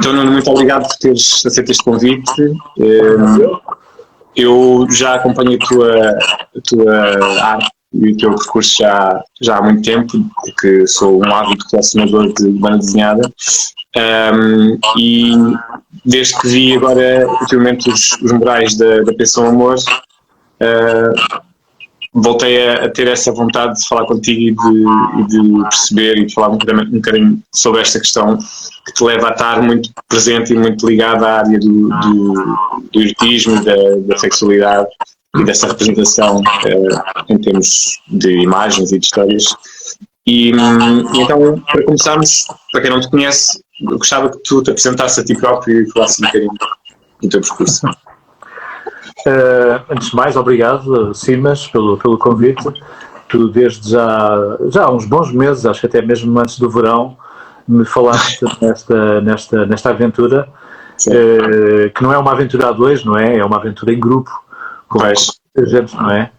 Então, Nuno, muito obrigado por teres aceito este convite. Eu já acompanho a tua arte e o teu percurso já há muito tempo, porque sou um ávido colecionador de banda desenhada. E desde que vi agora, ultimamente, os murais da Pensão Amor, voltei a ter essa vontade de falar contigo e de perceber e de falar um bocadinho sobre esta questão que te leva a estar muito presente e muito ligada à área do erotismo, da sexualidade e dessa representação em termos de imagens e de histórias. E então, para começarmos, para quem não te conhece, eu gostava que tu te apresentasses a ti próprio e falasses um bocadinho do teu percurso. Antes de mais, obrigado, Simas, pelo convite. Tu, desde já há uns bons meses, acho que até mesmo antes do verão, me falaste nesta aventura, que não é uma aventura a dois, não é? É uma aventura em grupo, com gente, não é?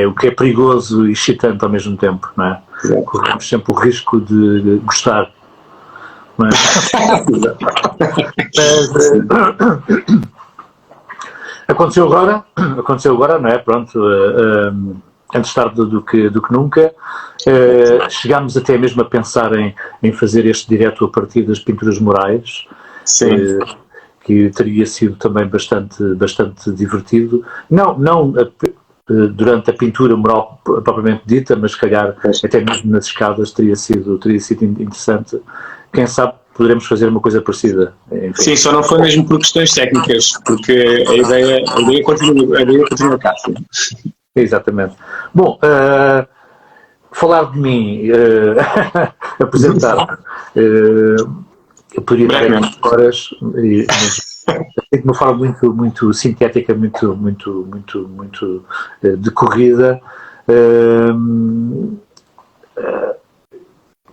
O que é perigoso e excitante ao mesmo tempo, não é? Corremos sempre o risco de gostar, não é? Aconteceu agora, não é? Pronto, antes tarde do que nunca. Chegámos até mesmo a pensar em fazer este direto a partir das pinturas murais, que teria sido também bastante divertido. Não durante a pintura mural propriamente dita, mas se calhar até mesmo nas escadas teria sido interessante. Quem sabe poderemos fazer uma coisa parecida. Enfim. Sim, só não foi mesmo por questões técnicas, porque a ideia continua cá. Sim. Exatamente. Bom, falar de mim, apresentar, eu poderia dar horas, mas de uma forma muito sintética, muito decorrida.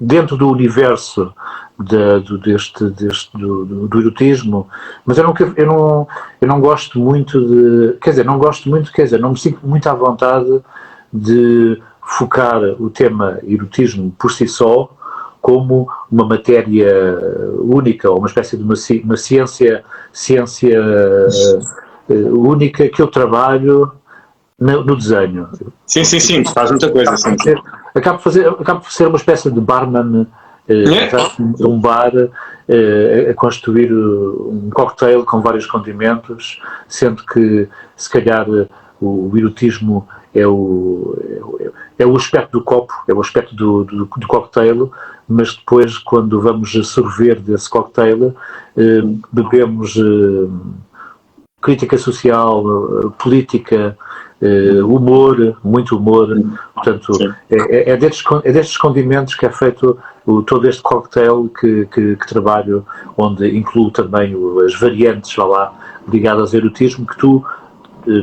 Dentro do universo do erotismo, mas eu não gosto muito não me sinto muito à vontade de focar o tema erotismo por si só como uma matéria única, ou uma espécie de uma ciência única que eu trabalho no desenho. Sim, faz muita coisa. Acabo por ser uma espécie de barman, um bar, a construir um cocktail com vários condimentos, sendo que, se calhar, o erotismo é o aspecto do copo, é o aspecto do cocktail, mas depois, quando vamos sorver desse cocktail, bebemos crítica social, política, humor, muito humor. Portanto, é destes condimentos que é feito todo este cocktail que trabalho, onde incluo também as variantes ligadas ao erotismo, que tu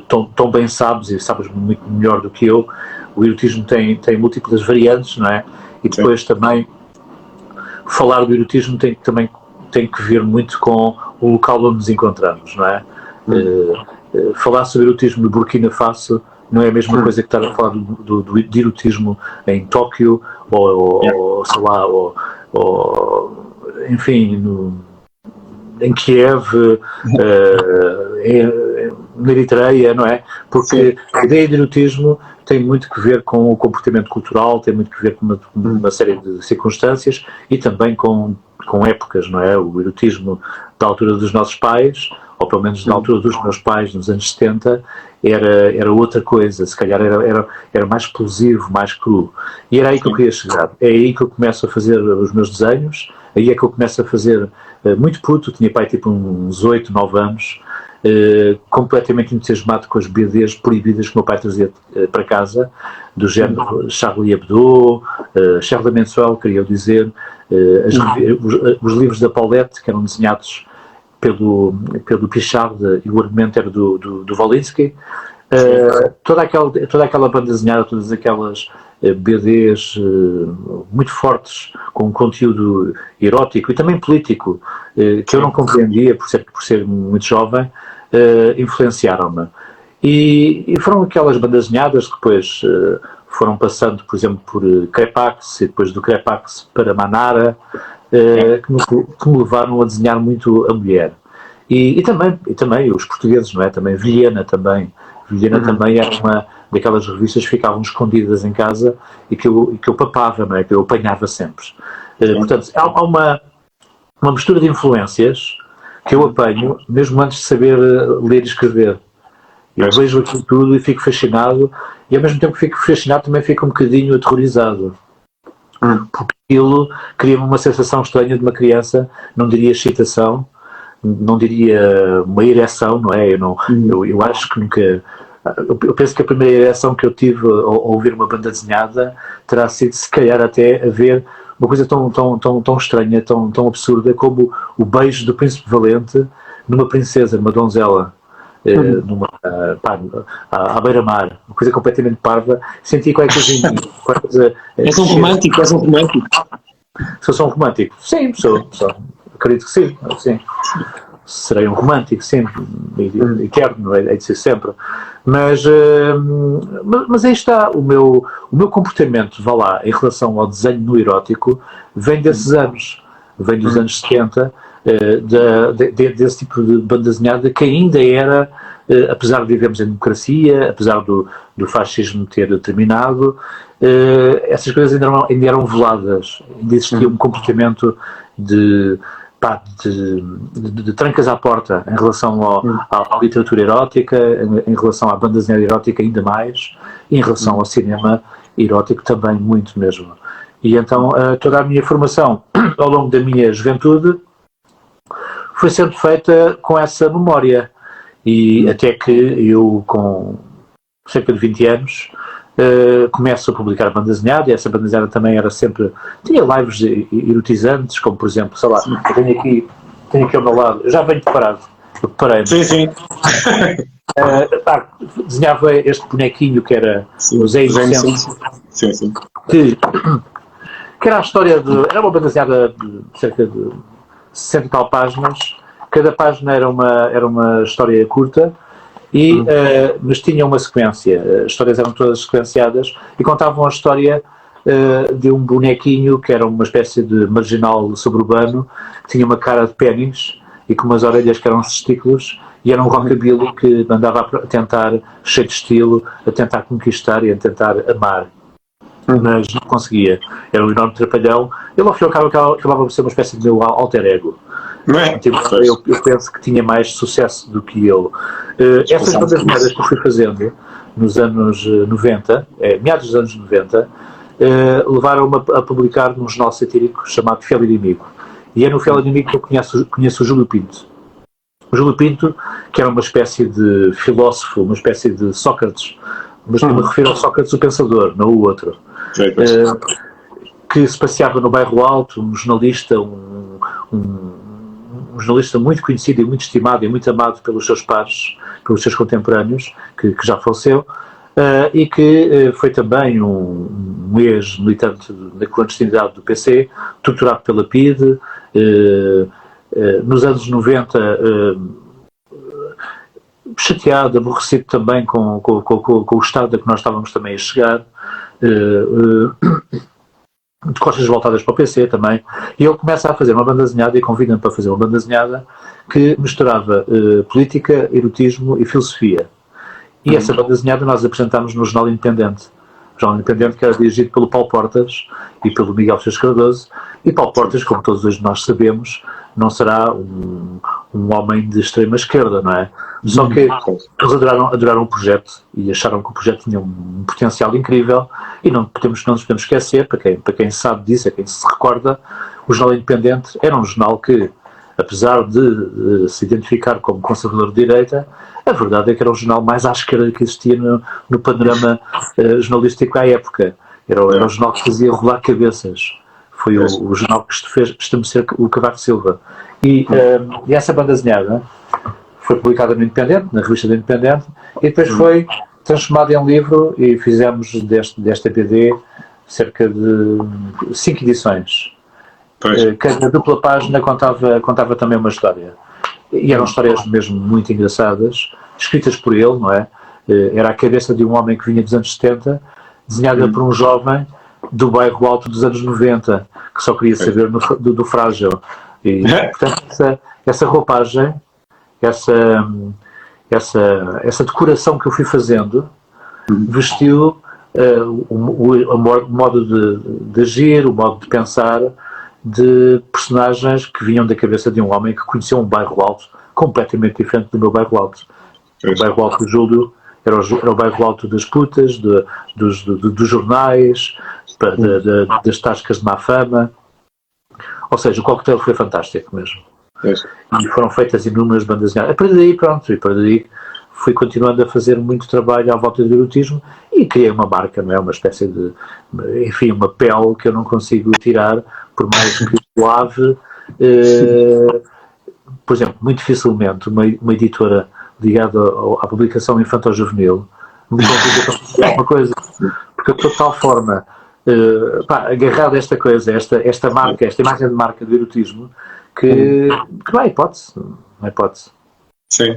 tão bem sabes, e sabes muito melhor do que eu. O erotismo tem múltiplas variantes, não é? E depois também falar do erotismo tem que ver muito com o local onde nos encontramos, não é? Falar sobre erotismo no Burkina Faso não é a mesma coisa que estar a falar de erotismo em Tóquio ou sei lá, enfim, em Kiev, na Eritreia, não é? Porque a ideia de erotismo tem muito que ver com o comportamento cultural, tem muito que ver com uma série de circunstâncias e também com épocas, não é? O erotismo da altura dos nossos pais, ou pelo menos na altura dos meus pais, nos anos 70, era outra coisa, se calhar era mais explosivo, mais cru. E era aí que eu queria chegar. É aí que eu começo a fazer os meus desenhos, aí é que eu começo a fazer muito puto, tinha pai tipo uns 8, 9 anos, completamente entusiasmado com as BDs proibidas que o meu pai trazia para casa, do género Charlie Hebdo, Charles Mensuel, queria dizer, os livros da Paulette, que eram desenhados pelo Pichard, e o argumento era do Volinsky. Toda aquela banda desenhada, todas aquelas BDs muito fortes, com um conteúdo erótico e também político, que eu não compreendia por ser muito jovem, influenciaram-me. E foram aquelas bandas desenhadas que depois foram passando, por exemplo, por Crepax, e depois do Crepax para Manara, que me levaram a desenhar muito a mulher. E também os portugueses, não é? Também Vilhena também. Vilhena também era uma daquelas revistas que ficavam escondidas em casa e que eu papava, não é? Que eu apanhava sempre. Portanto, há uma mistura de influências que eu apanho, mesmo antes de saber ler e escrever. Eu vejo aquilo tudo e fico fascinado, e ao mesmo tempo que fico fascinado também fico um bocadinho aterrorizado. Porque aquilo cria-me uma sensação estranha de uma criança, não diria excitação, não diria uma ereção, não é? Eu acho que nunca... Eu penso que a primeira ereção que eu tive ao ouvir uma banda desenhada terá sido, se calhar, até a ver uma coisa tão estranha, tão absurda como o beijo do Príncipe Valente numa princesa, numa donzela, à beira-mar, uma coisa completamente parva. Senti qualquer coisa em mim. És um romântico. Sou um romântico? Sim, sou. Acredito que sim. Serei um romântico, sim, e quero, não é de ser sempre. Mas aí está, o meu comportamento, vá lá, em relação ao desenho no erótico, vem desses anos, vem dos anos 70, desse tipo de banda desenhada que ainda era, apesar de vivermos em democracia, apesar do fascismo ter terminado, essas coisas ainda eram veladas, ainda existia um comportamento de trancas à porta em relação à literatura erótica, em relação à banda desenhada erótica ainda mais, e em relação ao cinema erótico também muito mesmo. E então toda a minha formação ao longo da minha juventude foi sempre feita com essa memória, e até que eu, com cerca de 20 anos, começo a publicar banda desenhada, e essa banda desenhada também era sempre... Tinha lives erotizantes, como por exemplo, sei lá, eu tenho aqui ao meu lado, eu já venho preparado, eu preparei-me. Sim. Desenhava este bonequinho que era o Zé Inocente, sim. que era a história de... Era uma banda desenhada de cerca de 60 e tal páginas, cada página era uma história curta, mas tinha uma sequência, as histórias eram todas sequenciadas e contavam a história de um bonequinho que era uma espécie de marginal suburbano, que tinha uma cara de pênis e com umas orelhas que eram testículos, e era um rockabilly que andava a tentar, cheio de estilo, a tentar conquistar e a tentar amar, mas não conseguia. Era um enorme trapalhão. Ele, ao fim e ao cabo, acabava por ser uma espécie de meu alter ego. Eu penso que tinha mais sucesso do que ele. Essas bandas desenhadas que eu fui fazendo nos anos 90, meados dos anos 90, levaram-me a publicar num jornal satírico chamado Fiel Inimigo. E é no Fiel Inimigo que eu conheço o Júlio Pinto. O Júlio Pinto, que era uma espécie de filósofo, uma espécie de Sócrates, mas me refiro ao Sócrates o Pensador, não o outro, que se passeava no Bairro Alto, um jornalista, um jornalista muito conhecido e muito estimado e muito amado pelos seus pares, pelos seus contemporâneos, que já faleceu, e que foi também um ex-militante da clandestinidade do PC, torturado pela PIDE, nos anos 90, chateado, aborrecido também com o estado a que nós estávamos também a chegar, de costas voltadas para o PC também, e ele começa a fazer uma banda desenhada e convida-me para fazer uma banda desenhada que misturava política, erotismo e filosofia. E essa banda desenhada nós apresentámos no Jornal Independente. O Jornal Independente, que era dirigido pelo Paulo Portas e pelo Miguel Feixes Cardoso. E Paulo Portas, como todos hoje nós sabemos, não será um homem de extrema esquerda, não é? Só que eles adoraram o projeto e acharam que o projeto tinha um potencial incrível, e não nos podemos esquecer, para quem sabe disso, quem se recorda, o Jornal Independente era um jornal que, apesar de se identificar como conservador de direita, a verdade é que era o jornal mais à esquerda que existia no panorama jornalístico à época. Era o jornal que fazia rolar cabeças. Foi o jornal que fez estremecer o Cavaco Silva. E essa banda desenhada foi publicada no Independente, na revista do Independente, e depois foi transformada em livro, e fizemos desta BD cerca de 5 edições. Cada dupla página contava também uma história. E eram histórias mesmo muito engraçadas, escritas por ele, não é? Era a cabeça de um homem que vinha dos anos 70, desenhada por um jovem do Bairro Alto dos anos 90, que só queria saber do frágil. E, portanto, essa roupagem, essa decoração que eu fui fazendo, vestiu o modo de agir, o modo de pensar de personagens que vinham da cabeça de um homem que conheceu um bairro alto completamente diferente do meu bairro alto. O bairro alto do Júlio era o bairro alto das putas, dos jornais, das tascas de má fama. Ou seja, o cocktail foi fantástico mesmo. E foram feitas inúmeras bandas desenhadas. A partir daí, pronto, e para daí fui continuando a fazer muito trabalho à volta do erotismo e criei uma marca, não é? Uma espécie de, enfim, uma pele que eu não consigo tirar, por mais que suave. Por exemplo, muito dificilmente uma editora ligada à publicação infantil-juvenil me convida para fazer alguma coisa, porque eu estou de tal forma agarrado a esta coisa, esta marca, esta imagem de marca do erotismo, que não há hipótese. Não há hipótese. Sim,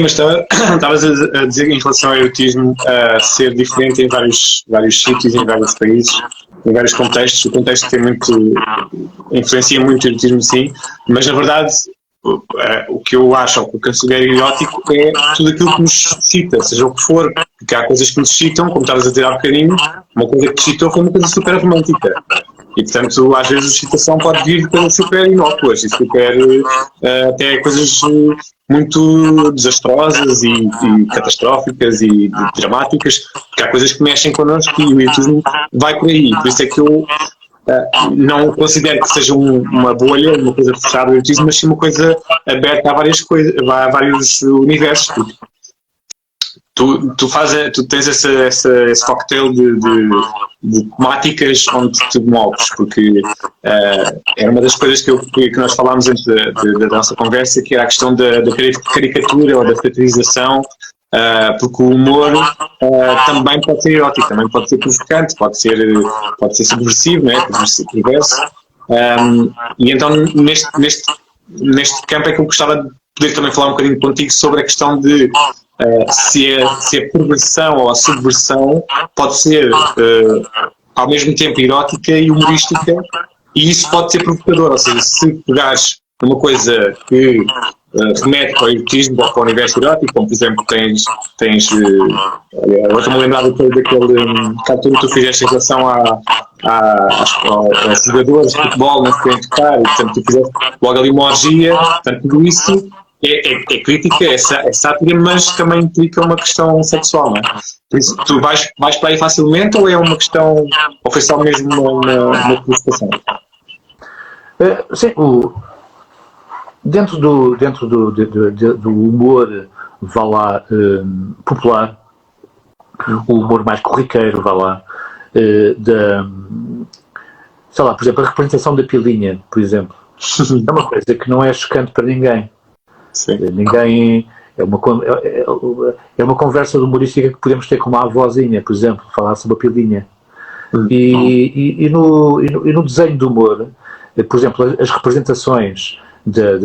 mas estavas a dizer em relação ao erotismo ser diferente em vários sítios, em vários países, em vários contextos. O contexto tem influencia muito o erotismo, sim, mas na verdade o que eu acho, ou o que eu considero erótico, é tudo aquilo que nos excita, seja o que for, porque há coisas que nos excitam, como estavas a dizer há bocadinho, uma coisa que te excitou foi uma coisa super romântica. E, portanto, às vezes a excitação pode vir de coisas super inócuas e super, até coisas muito desastrosas e catastróficas e dramáticas, porque há coisas que mexem connosco e o erotismo vai por aí. Por isso é que eu não considero que seja uma bolha, uma coisa fechada do erotismo, mas sim uma coisa aberta a várias coisas, a vários universos. Tu tens esse cocktail de temáticas onde te moves, porque era uma das coisas que nós falámos antes da nossa conversa, que era a questão da caricatura ou da caracterização, porque o humor também pode ser erótico, também pode ser provocante, pode ser subversivo, não é? Perverso. E então neste campo é que eu gostava de poder também falar um bocadinho contigo sobre a questão de se a perversão ou a subversão pode ser ao mesmo tempo erótica e humorística, e isso pode ser provocador. Ou seja, se pegares numa coisa que remete para o erotismo ou para o universo erótico, como por exemplo agora estou-me a lembrar daquele captura que tu fizeste em relação aos jogadores de futebol não se podem tocar, e portanto tu fizeste logo ali uma orgia, portanto tudo isso é crítica, é sátira, mas também implica uma questão sexual, não é? Por isso, tu vais para aí facilmente, ou é uma questão, ou foi só mesmo uma provocação? Sim, dentro do humor, vá lá, popular, o humor mais corriqueiro, vá lá, sei lá, por exemplo, a representação da pilinha, por exemplo, é uma coisa que não é chocante para ninguém. Sim. Ninguém. É uma conversa humorística que podemos ter com uma avózinha, por exemplo, falar sobre a pilinha. E no desenho do humor, por exemplo, as representações da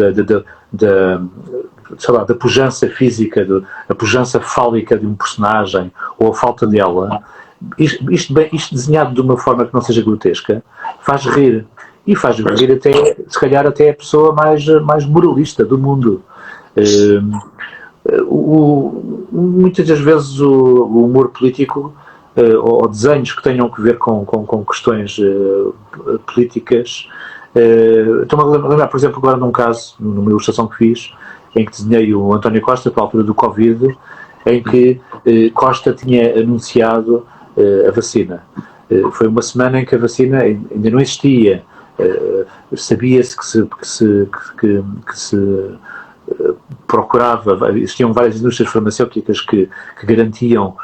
pujança física, a pujança fálica de um personagem ou a falta dela, isto desenhado de uma forma que não seja grotesca, faz rir. E faz rir até, se calhar, até a pessoa mais moralista do mundo. Muitas das vezes o humor político ou desenhos que tenham que ver com questões políticas. Estou-me a lembrar, por exemplo, agora num caso, numa ilustração que fiz, em que desenhei o António Costa para a altura do Covid, em que Costa tinha anunciado a vacina. Foi uma semana em que a vacina ainda não existia. Sabia-se que se procurava, existiam várias indústrias farmacêuticas que garantiam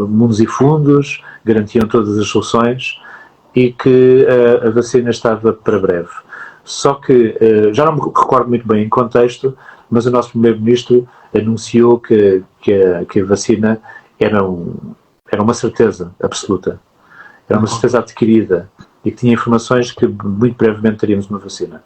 mundos e fundos, garantiam todas as soluções, e que a vacina estava para breve. Só que, já não me recordo muito bem em contexto, mas o nosso primeiro-ministro anunciou que a vacina era uma certeza absoluta, era uma certeza adquirida, e que tinha informações que muito brevemente teríamos uma vacina.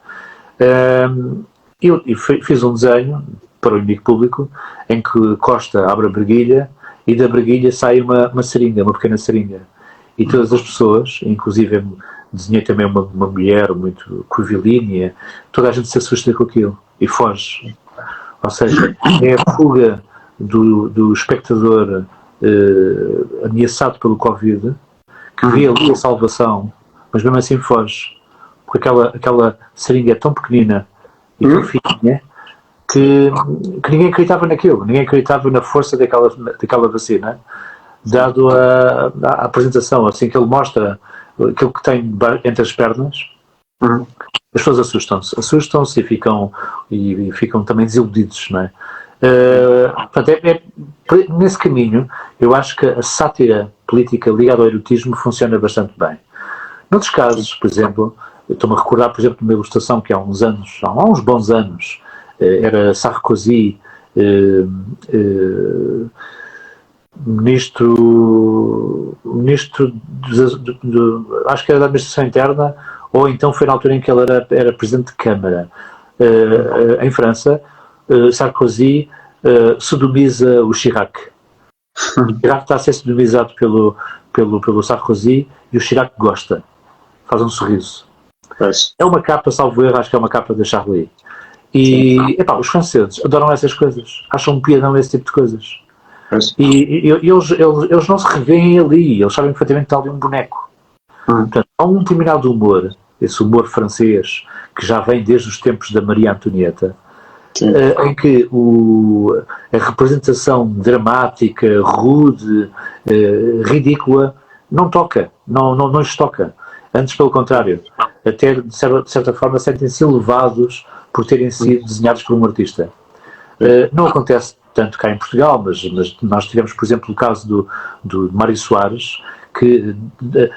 Eu fiz um desenho para o inimigo público em que Costa abre a breguilha e da breguilha sai uma seringa, uma pequena seringa. E todas as pessoas, inclusive desenhei também uma mulher muito curvilínea, toda a gente se assusta com aquilo e foge. Ou seja, é a fuga do espectador ameaçado pelo Covid, que vê ali a salvação, mas mesmo assim foge. Porque aquela seringa é tão pequenina e tão fininha que ninguém acreditava naquilo, ninguém acreditava na força daquela vacina, dado a apresentação, assim que ele mostra aquilo que tem entre as pernas. As pessoas assustam-se e ficam também desiludidos, não é? Portanto, nesse caminho, eu acho que a sátira política ligada ao erotismo funciona bastante bem. Noutros casos, por exemplo, estou-me a recordar, por exemplo, de uma ilustração que há uns bons anos, era Sarkozy, ministro acho que era da administração interna, ou então foi na altura em que ele era presidente de Câmara, em França. Sarkozy sodomiza o Chirac. O Chirac está a ser sodomizado pelo Sarkozy e o Chirac gosta, faz um sorriso. É uma capa, salvo erro, acho que é uma capa da Charlie. E os franceses adoram essas coisas, acham um piadão esse tipo de coisas. E eles não se revêem ali, eles sabem perfeitamente que está ali um boneco. Portanto, há um determinado humor, esse humor francês, que já vem desde os tempos da Maria Antonieta, em que a representação dramática, rude, ridícula, não toca, não lhes toca. Antes, pelo contrário, até de certa forma sentem-se elevados por terem sido desenhados por um artista. Não acontece tanto cá em Portugal, mas nós tivemos, por exemplo, o caso do Mário Soares, que de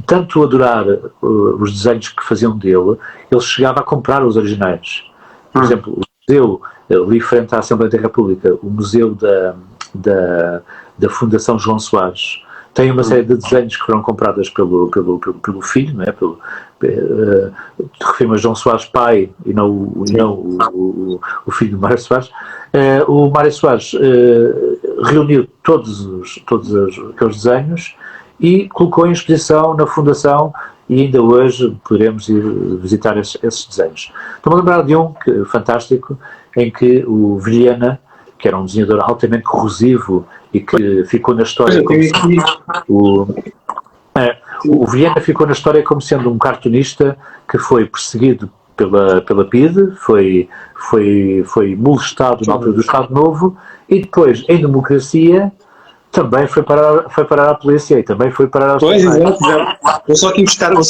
tanto adorar os desenhos que faziam dele, ele chegava a comprar os originais. Por exemplo, o museu, ali frente à Assembleia da República, o museu da Fundação João Soares, tem uma série de desenhos que foram compradas pelo filho, não é? Refiro-me a João Soares pai e não o filho do Mário Soares. O Mário Soares reuniu todos aqueles desenhos e colocou em exposição na Fundação, e ainda hoje poderemos ir visitar esses desenhos. Estou-me a lembrar de um fantástico, em que o Vilhena, que era um desenhador altamente corrosivo e que ficou na história como o Vilhena ficou na história como sendo um cartunista que foi perseguido pela PIDE, foi molestado na altura do Estado Novo e depois, em democracia, também foi parar à polícia e também foi parar aos tribunais. Pois, exato. Vou só aqui buscar. Mas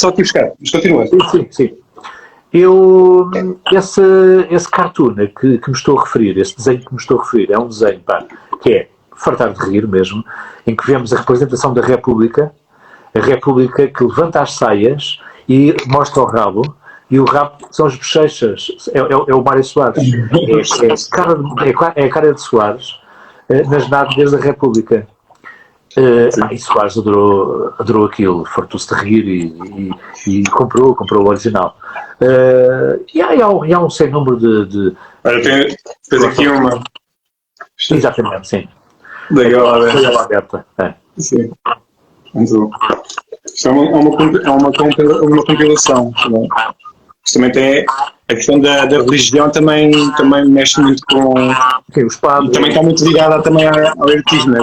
continua. Sim. Esse cartoon que me estou a referir, esse desenho que me estou a referir, é um desenho que é fartar de rir mesmo, em que vemos a representação da República, a República que levanta as saias e mostra o rabo, e o rabo são as bochechas, é o Mário Soares, é a cara de Soares nas nádegas da República. E Soares adorou aquilo, fartou-se de rir e comprou o original. E há um sem número de... Olha, tens aqui uma... Exatamente, sim. Legal, aberta. Sim. Isto é uma compilação. Não? Isto também tem a questão da religião, também mexe muito com... os padres. E também está muito ligada também ao erotismo. Né?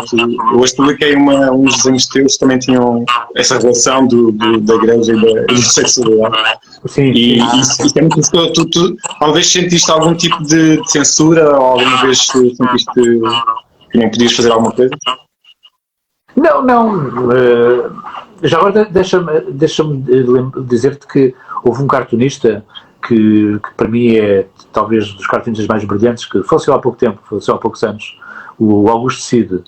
Eu hoje publiquei uns desenhos teus que também tinham essa relação da igreja e da sexualidade. Sim. E isso é muito... Tu talvez sentiste algum tipo de censura, ou alguma vez sentiste que nem podias fazer alguma coisa? Não. Já agora deixa-me dizer-te que houve um cartunista que para mim é talvez dos cartunistas mais brilhantes, que faleceu há poucos anos, o Augusto Cid.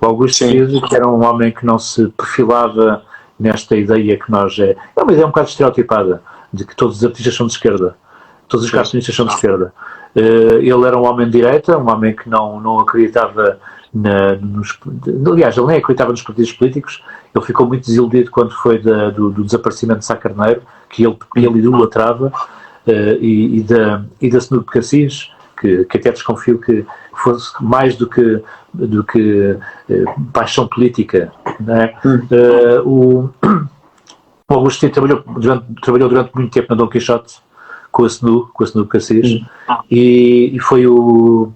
O Augusto Cid, que era um homem que não se perfilava nesta ideia que nós... É uma ideia um bocado estereotipada, de que todos os artistas são de esquerda. Todos os cartunistas são de esquerda. Ele era um homem de direita, um homem que não acreditava aliás, ele nem acreditava nos partidos políticos. Ele ficou muito desiludido quando foi do desaparecimento de Sá Carneiro, que ele idolatrava, e da Senudo de Cassis, que até desconfio que fosse mais do que paixão política, não é? O Agostinho trabalhou durante muito tempo na Dom Quixote com a Senu Cassis, e foi o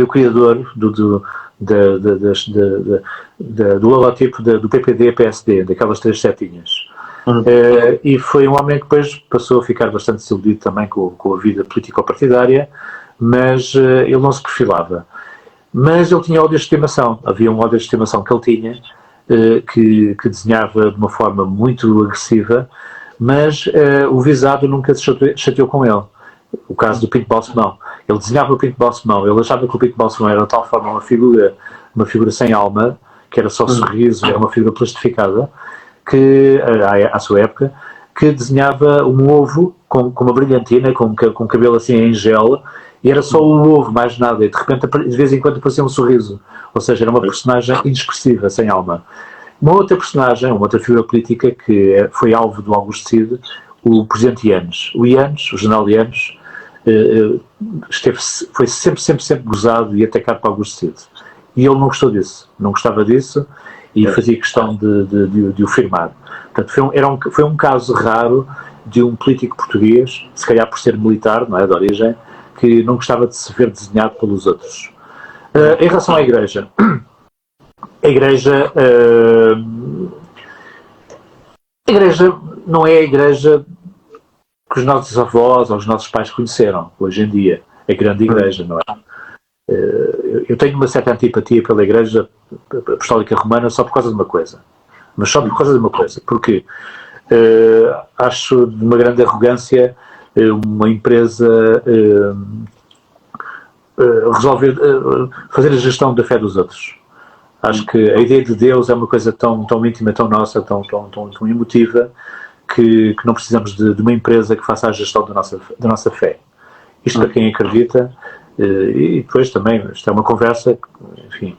criador do logotipo do PPD-PSD, daquelas 3 setinhas. E foi um homem que depois passou a ficar bastante desiludido também com a vida político-partidária, mas ele não se perfilava. Mas ele tinha ódio de estimação, havia um ódio de estimação que ele tinha, que desenhava de uma forma muito agressiva, mas o visado nunca se chateou com ele. O caso do Pinto Balsemão. Ele desenhava o Pinto Balsemão, ele achava que o Pinto Balsemão era de tal forma uma figura sem alma, que era só sorriso, era uma figura plastificada, que, à sua época, que desenhava um ovo com uma brilhantina, com cabelo assim em gel, e era só o ovo, mais nada, e de repente, de vez em quando, aparecia um sorriso. Ou seja, era uma personagem inexpressiva, sem alma. Uma outra personagem, uma outra figura política que foi alvo do Augusto Cid, o presidente Yanes. O general Yanes, foi sempre gozado e atacado para Augusto Cid. E ele não gostou disso, não gostava disso, e fazia questão de o firmar. Portanto, foi um caso raro de um político português, se calhar por ser militar, não é, de origem, que não gostava de se ver desenhado pelos outros. Em relação à Igreja, a Igreja não é a Igreja que os nossos avós ou os nossos pais conheceram hoje em dia, a grande Igreja, não é? Eu tenho uma certa antipatia pela Igreja Apostólica Romana só por causa de uma coisa, mas só por causa de uma coisa, porque acho de uma grande arrogância uma empresa resolver fazer a gestão da fé dos outros. Acho que a ideia de Deus é uma coisa tão íntima, tão nossa, tão emotiva, que não precisamos de uma empresa que faça a gestão da nossa fé. Isto para quem acredita, e depois também, isto é uma conversa, enfim,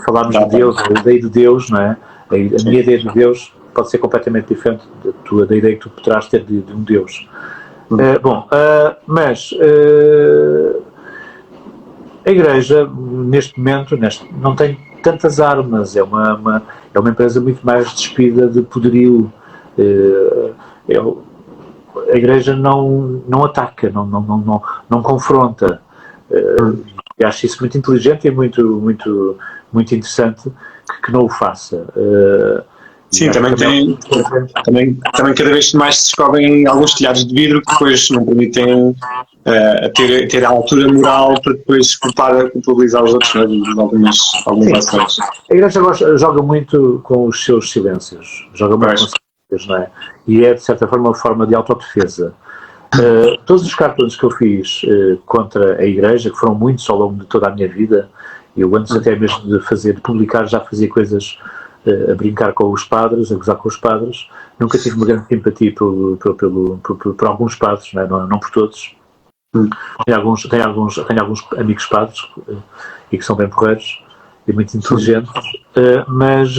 falarmos de Deus, a ideia de Deus, não é? A minha ideia de Deus pode ser completamente diferente da ideia que tu poderás ter de um Deus. Mas a Igreja, neste momento, não tem tantas armas, é uma empresa muito mais despida de poderio. A Igreja não ataca, não confronta. E acho isso muito inteligente e muito interessante que não o faça. Sim, também cada vez mais se descobrem alguns telhados de vidro que depois não permitem ter a altura moral para depois culpabilizar os outros, né, de algumas ações. A Igreja joga muito com os seus silêncios, joga muito com os silêncios, não é? E é, de certa forma, uma forma de autodefesa. Todos os cartões que eu fiz contra a Igreja, que foram muitos ao longo de toda a minha vida, eu antes até mesmo de publicar, já fazia coisas a brincar com os padres, a gozar com os padres. Nunca tive uma grande simpatia por alguns padres, não por todos. Tenho alguns amigos padres e que são bem porreiros e muito inteligentes, mas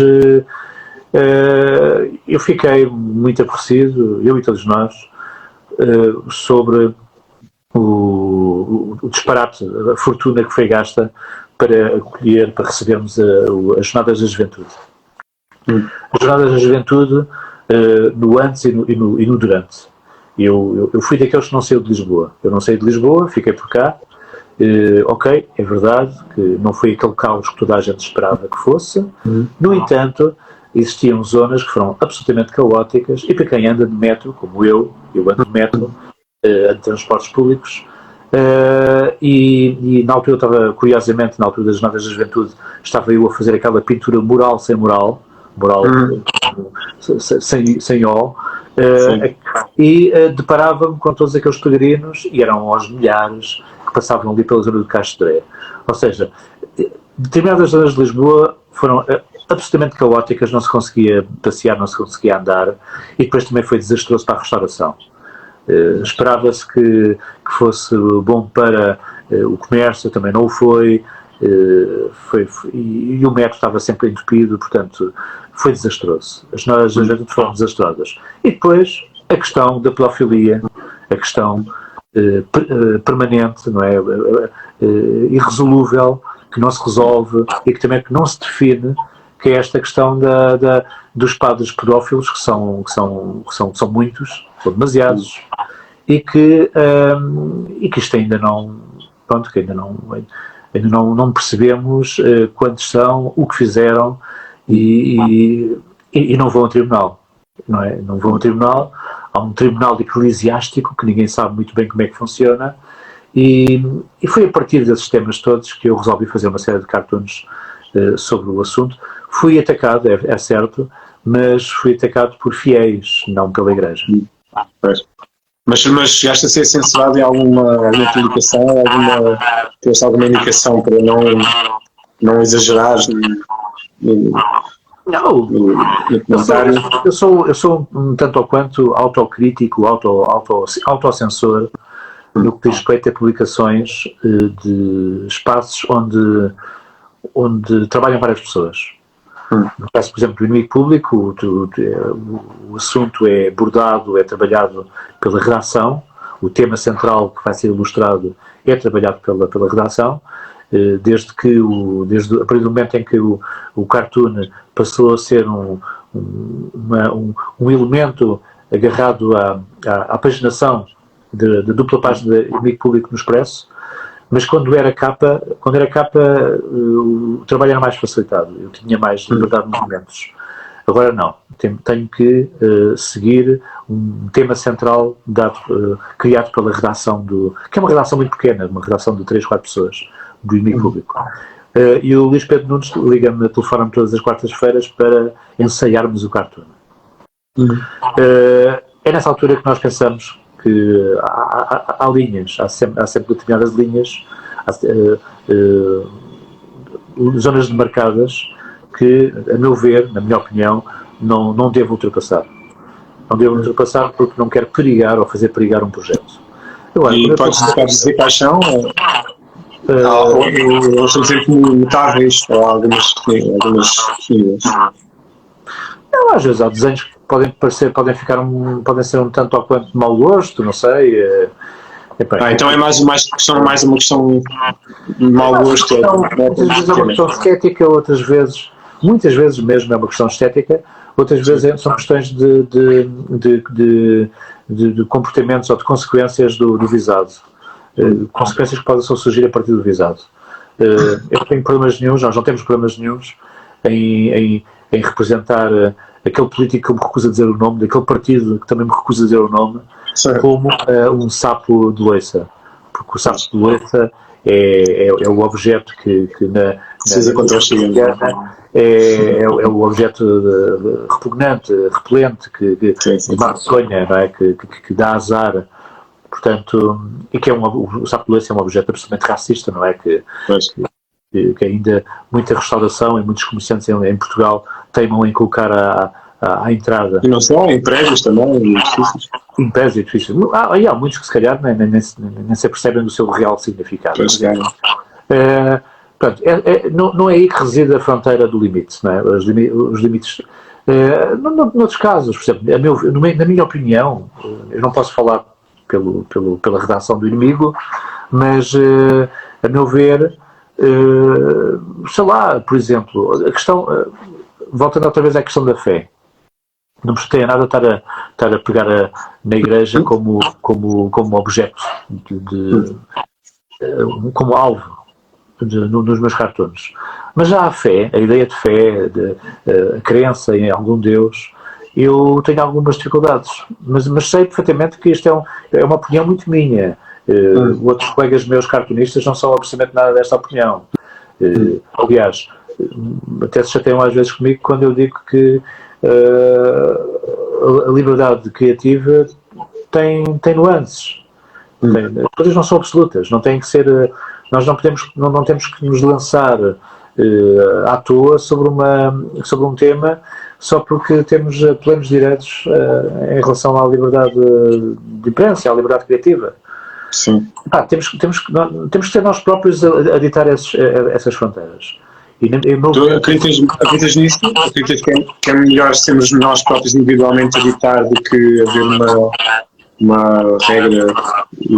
eu fiquei muito aborrecido, eu e todos nós, sobre o disparate, a fortuna que foi gasta para recebermos as Jornadas da Juventude. As Jornadas da Juventude, no antes e no durante. Eu fui daqueles que não saiu de Lisboa. Eu não saí de Lisboa, fiquei por cá. Ok, é verdade que não foi aquele caos que toda a gente esperava que fosse. No entanto, existiam zonas que foram absolutamente caóticas, e para quem anda de metro, como eu ando de metro, ando de transportes públicos, e na altura eu estava, curiosamente, na altura das Jornadas da Juventude, estava eu a fazer aquela pintura mural sem moral, sem ó, e deparava-me com todos aqueles peregrinos, e eram aos milhares, que passavam ali pela zona do Castro de Dré. Ou seja, determinadas zonas de Lisboa foram absolutamente caóticas, não se conseguia passear, não se conseguia andar, e depois também foi desastroso para a restauração. Esperava-se que fosse bom para o comércio, também não o foi, e o metro estava sempre entupido, portanto foi desastroso. As Jornadas da Juventude foram desastrosas. E depois a questão da pedofilia, a questão permanente, não é? Irresolúvel, que não se resolve e que também não se define, que é esta questão dos padres pedófilos, que são muitos, são demasiados, e que isto ainda não, pronto, que ainda não percebemos quantos são, o que fizeram, e não vão a tribunal, não é? Não vão a tribunal. Há um tribunal eclesiástico que ninguém sabe muito bem como é que funciona, e foi a partir desses temas todos que eu resolvi fazer uma série de cartoons sobre o assunto. Fui atacado, é certo, mas fui atacado por fiéis, não pela Igreja. Mas chegaste a ser censurado em alguma publicação, tiveste alguma indicação para não exagerares no comentário? Eu sou um tanto ou quanto autocrítico, autocensor no que diz respeito a publicações de espaços onde trabalham várias pessoas. No caso, por exemplo, do Inimigo Público, o assunto é abordado, é trabalhado pela redação, o tema central que vai ser ilustrado é trabalhado pela redação, desde a partir do momento em que o cartoon passou a ser um elemento agarrado à paginação da dupla página de Inimigo Público no Expresso, mas quando era capa, o trabalho era mais facilitado, eu tinha mais liberdade de movimentos. Agora não, tenho que seguir um tema central criado pela redação que é uma redação muito pequena, uma redação de 3, 4 pessoas, do Inimigo Público. E o Luís Pedro Nunes liga-me, telefona-me todas as quartas-feiras para ensaiarmos o cartoon. É nessa altura que nós pensamos que há linhas, há sempre determinadas linhas, zonas demarcadas que, a meu ver, na minha opinião, não devo ultrapassar. Não devo ultrapassar porque não quero perigar ou fazer perigar um projeto. Agora, e podes dizer quais são? Ou são sempre notáveis ou algumas definidas? Às vezes há desenhos que podem ser um tanto ou quanto de mau gosto, não sei. Então é mais uma questão de mau gosto. Muitas vezes é uma questão estética, muitas vezes mesmo é uma questão estética, outras vezes são questões de comportamentos ou de consequências do visado. Consequências que podem surgir a partir do visado. Eu não tenho problemas nenhuns, nós não temos problemas nenhuns em representar aquele político que me recusa dizer o nome, daquele partido que também me recusa dizer o nome, como um sapo de loiça. Porque o sapo de loiça é o objeto que na é o objeto repugnante, repelente, que sonha, não é? Que dá azar. Portanto, e que o sapo de loiça é um objeto absolutamente racista, não é? Que ainda muita restauração e muitos comerciantes em Portugal teimam em colocar à entrada. E não só, em prédios também, edifícios. Em prédios e edifícios. Há muitos que se calhar nem se percebem do seu real significado. Portanto, não é aí que reside a fronteira do limite, não é? Os limites. Noutros casos, por exemplo, na minha opinião, eu não posso falar pela redação do Inimigo, mas, a meu ver, sei lá, por exemplo, a questão, voltando outra vez à questão da fé, não me chateia nada estar a pegar na Igreja como objeto, como alvo nos meus cartoons. Mas já a fé, a ideia de fé, a crença em algum Deus, eu tenho algumas dificuldades, mas sei perfeitamente que isto é uma opinião muito minha. Outros colegas meus cartunistas não são absolutamente nada desta opinião. Aliás, até se chateiam às vezes comigo quando eu digo que a liberdade criativa tem nuances. As coisas não são absolutas, não tem que ser. Nós não temos que nos lançar à toa sobre um tema só porque temos plenos direitos em relação à liberdade de imprensa, à liberdade criativa. Sim. Temos que ser nós próprios a ditar essas fronteiras. Tu acreditas nisso? Acreditas que é melhor sermos nós próprios individualmente a ditar do que haver uma regra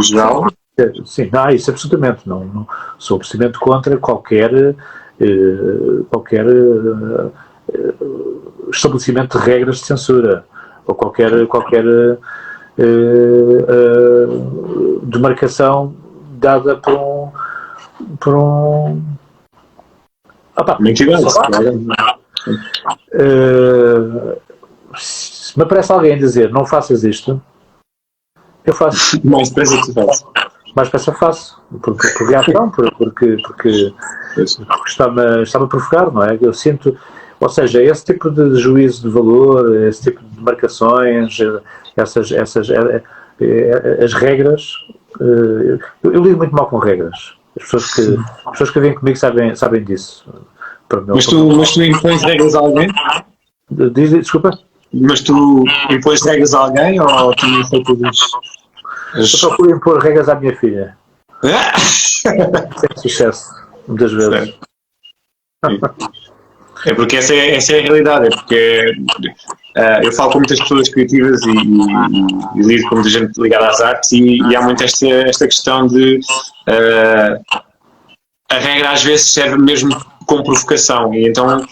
geral? Sim, isso absolutamente. Não sou absolutamente contra qualquer estabelecimento de regras de censura ou qualquer demarcação dada por um uma entidade. Se me aparece alguém dizer não faças isto, eu faço. Mais depressa que tu fazes. Mais depressa faço. Por reação, porque está-me a provocar, não é? Eu sinto, ou seja, esse tipo de juízo de valor, esse tipo de marcações, as regras, eu lido muito mal com regras. As pessoas que vêm comigo sabem disso. Mas tu impões regras a alguém? Desculpa? Mas tu impões regras a alguém ou tu não sei tudo isso? Eu procuro impor regras à minha filha. Sem sucesso, muitas vezes. É porque essa é a realidade, é porque eu falo com muitas pessoas criativas e lido com muita gente ligada às artes e há muito esta questão de a regra às vezes serve mesmo com provocação e então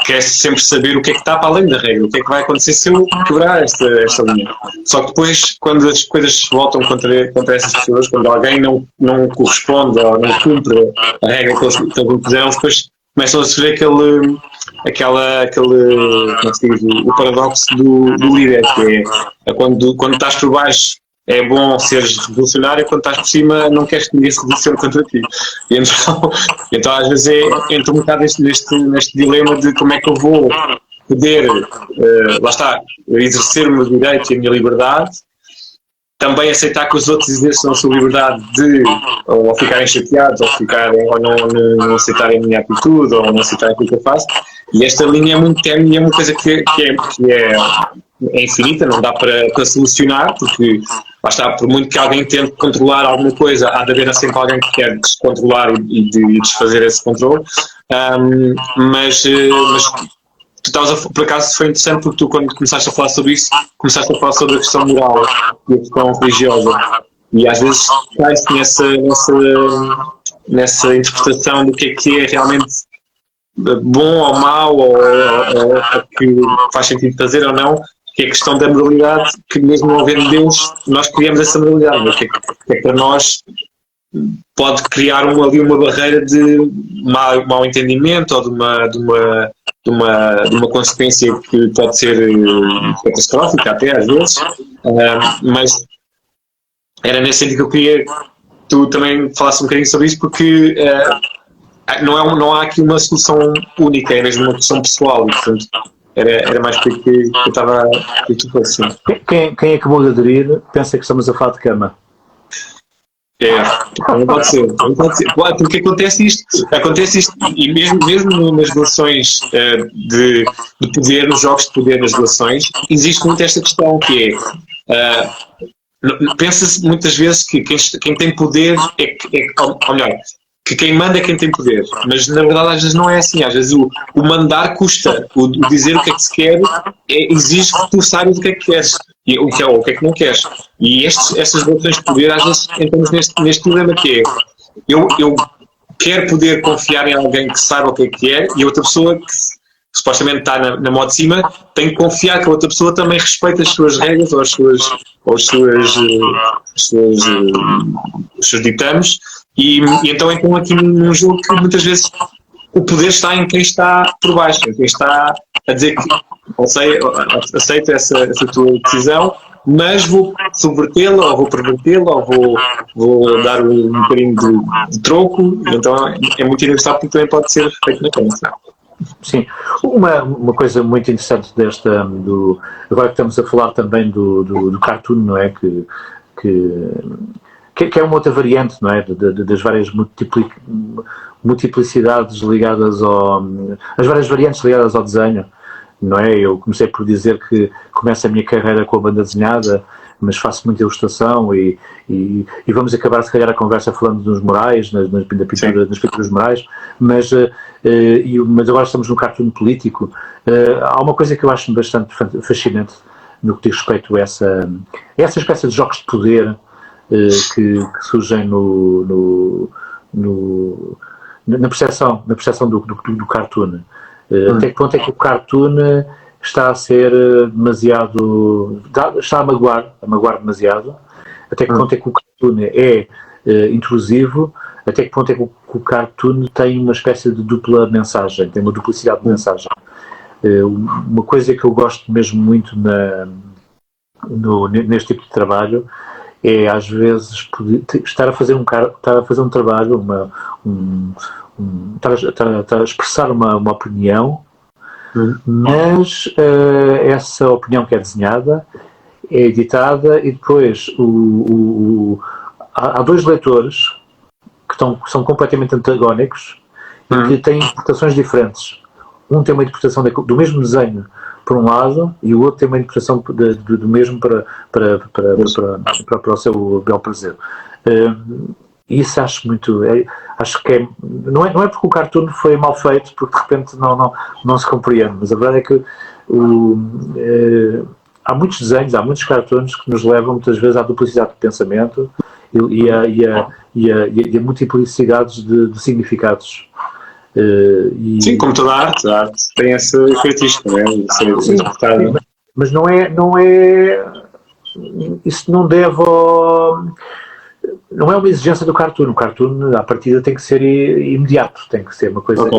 quer-se sempre saber o que é que está para além da regra, o que é que vai acontecer se eu quebrar esta linha. Só que depois, quando as coisas se voltam contra essas pessoas, quando alguém não corresponde ou não cumpre a regra que eles impuseram, depois começam a sofrer aquele como se diz, o paradoxo do líder, que é quando estás por baixo é bom seres revolucionário, quando estás por cima não queres que ninguém se revolucione contra ti. E então às vezes entra um bocado neste dilema de como é que eu vou poder, lá está, exercer o meu direito e a minha liberdade, também aceitar que os outros exerçam a sua liberdade de ou ficarem chateados, ou não aceitarem a minha atitude, ou não aceitarem aquilo que eu faço. E esta linha é muito tênue e é uma coisa que é infinita, não dá para solucionar, porque lá está, por muito que alguém tente controlar alguma coisa, há de haver sempre alguém que quer descontrolar e desfazer esse controle. Mas tu estavas por acaso foi interessante porque tu, quando começaste a falar sobre isso, começaste a falar sobre a questão moral e a questão religiosa. E às vezes cai-se nessa interpretação do que é realmente bom ou mau, ou que faz sentido fazer ou não, que é a questão da moralidade, que mesmo não havendo Deus, nós criamos essa moralidade, que é para nós pode criar ali uma barreira de mau entendimento ou de uma consequência que pode ser catastrófica até às vezes, mas era nesse sentido que eu queria que tu também falasses um bocadinho sobre isso, porque não há aqui uma solução única, é mesmo uma questão pessoal e portanto era mais por que eu estava a assim. Quem acabou de aderir pensa que estamos a falar de cama. Não pode ser. Porque acontece isto e mesmo nas relações de poder, nos jogos de poder nas relações, existe muito esta questão que é pensa-se muitas vezes que quem tem poder ou melhor, que quem manda é quem tem poder, mas na verdade às vezes não é assim, às vezes o mandar custa, o dizer o que é que se quer exige que tu saibas o que é que queres e o que é que não queres, e estas relações de poder às vezes entramos neste dilema que é, eu quero poder confiar em alguém que saiba o que é e a outra pessoa que supostamente está na mão de cima tem que confiar que a outra pessoa também respeita as suas regras ou os seus ditames. E então aqui num jogo que muitas vezes o poder está em quem está por baixo, em quem está a dizer que aceito essa tua decisão, mas vou subvertê-la, ou vou pervertê-la, ou vou dar um bocadinho de troco, então é muito engraçado porque também pode ser feito na cama. Sim, uma coisa muito interessante agora que estamos a falar também do cartoon, não é? Que é uma outra variante, não é? Das várias multiplicidades ligadas as várias variantes ligadas ao desenho, não é? Eu comecei por dizer que começo a minha carreira com a banda desenhada, mas faço muita ilustração e vamos acabar se calhar a conversa falando dos murais, nas pinturas murais, mas agora estamos no cartoon político. Há uma coisa que eu acho bastante fascinante no que diz respeito a essa espécie de jogos de poder que surgem na percepção do cartoon. Até que ponto é que o cartoon está a ser demasiado... está a magoar demasiado? Até que ponto é que o cartoon é intrusivo? Até que ponto é que o cartoon tem uma espécie de dupla mensagem, tem uma duplicidade de mensagem? Uma coisa que eu gosto mesmo muito neste tipo de trabalho é, às vezes, estar a fazer um trabalho, estar a expressar uma opinião, mas essa opinião que é desenhada é editada e depois há dois leitores que são completamente antagónicos e que têm interpretaçes diferentes. Um tem uma interpretação do mesmo desenho por um lado e o outro tem uma interpretação do mesmo para o seu bel prazer. Isso acho muito... acho que não é porque o cartoon foi mal feito, porque de repente não se compreende, mas a verdade é que há muitos desenhos, há muitos cartoons que nos levam muitas vezes à duplicidade de pensamento e a multiplicidades de significados. Sim, como toda a arte tem essa característica, não é? Sim, mas não é isso não deve não é uma exigência do cartoon. O cartoon, à partida, tem que ser imediato, tem que ser uma coisa que...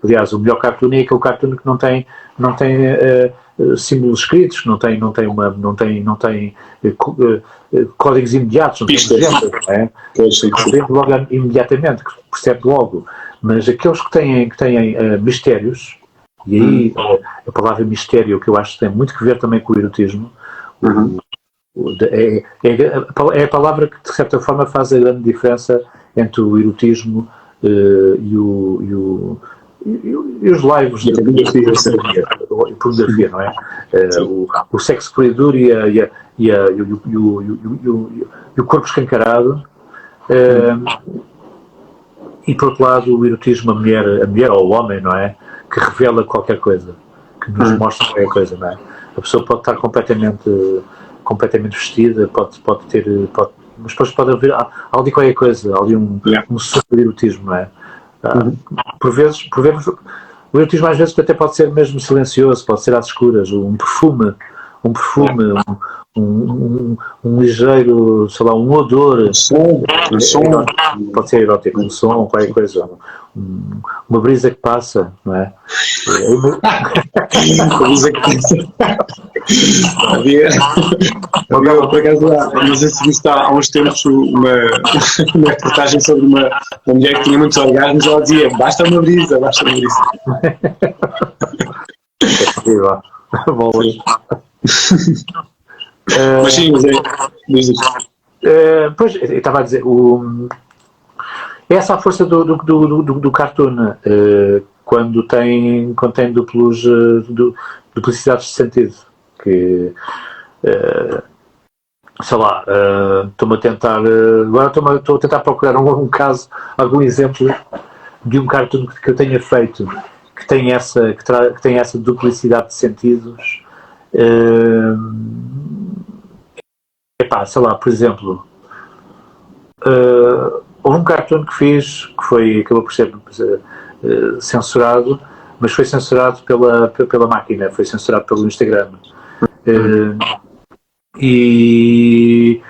Aliás, o melhor cartoon é aquele cartoon que não tem símbolos escritos, não tem códigos imediatos, não tem legendas, não é? Compreende logo imediatamente, que percebe logo. Mas aqueles que têm mistérios, e aí a palavra mistério, que eu acho que tem muito que ver também com o erotismo, é a palavra que de certa forma faz a grande diferença entre o erotismo e os lives de pornografia, não é? O sexo corredor e o corpo escancarado, e por outro lado o erotismo, a mulher ou o homem, não é? Que revela qualquer coisa, que nos mostra qualquer coisa, não é? A pessoa pode estar completamente vestida, pode ter, mas depois pode haver ali qualquer coisa, ali um super erotismo, não é? Por vezes, o erotismo às vezes até pode ser mesmo silencioso, pode ser às escuras, um perfume, um ligeiro, sei lá, um odor, um som, pode ser erótico, um som, qualquer coisa, uma brisa que passa, não é? Uma brisa que passa. Havia por acaso, não sei se viste há uns tempos uma reportagem sobre uma mulher que tinha muitos orgasmos, ela dizia, basta uma brisa. Mas sim, diz isso. Pois, eu estava a dizer, essa é a força do cartoon, quando tem duplicidades de sentido, que sei lá, estou-me a tentar agora estou a tentar procurar um caso, algum exemplo de um cartoon que eu tenha feito que tem essa duplicidade de sentidos. Sei lá, por exemplo, houve um cartoon que fiz que acabou por ser censurado, mas foi censurado pela máquina, foi censurado pelo Instagram. E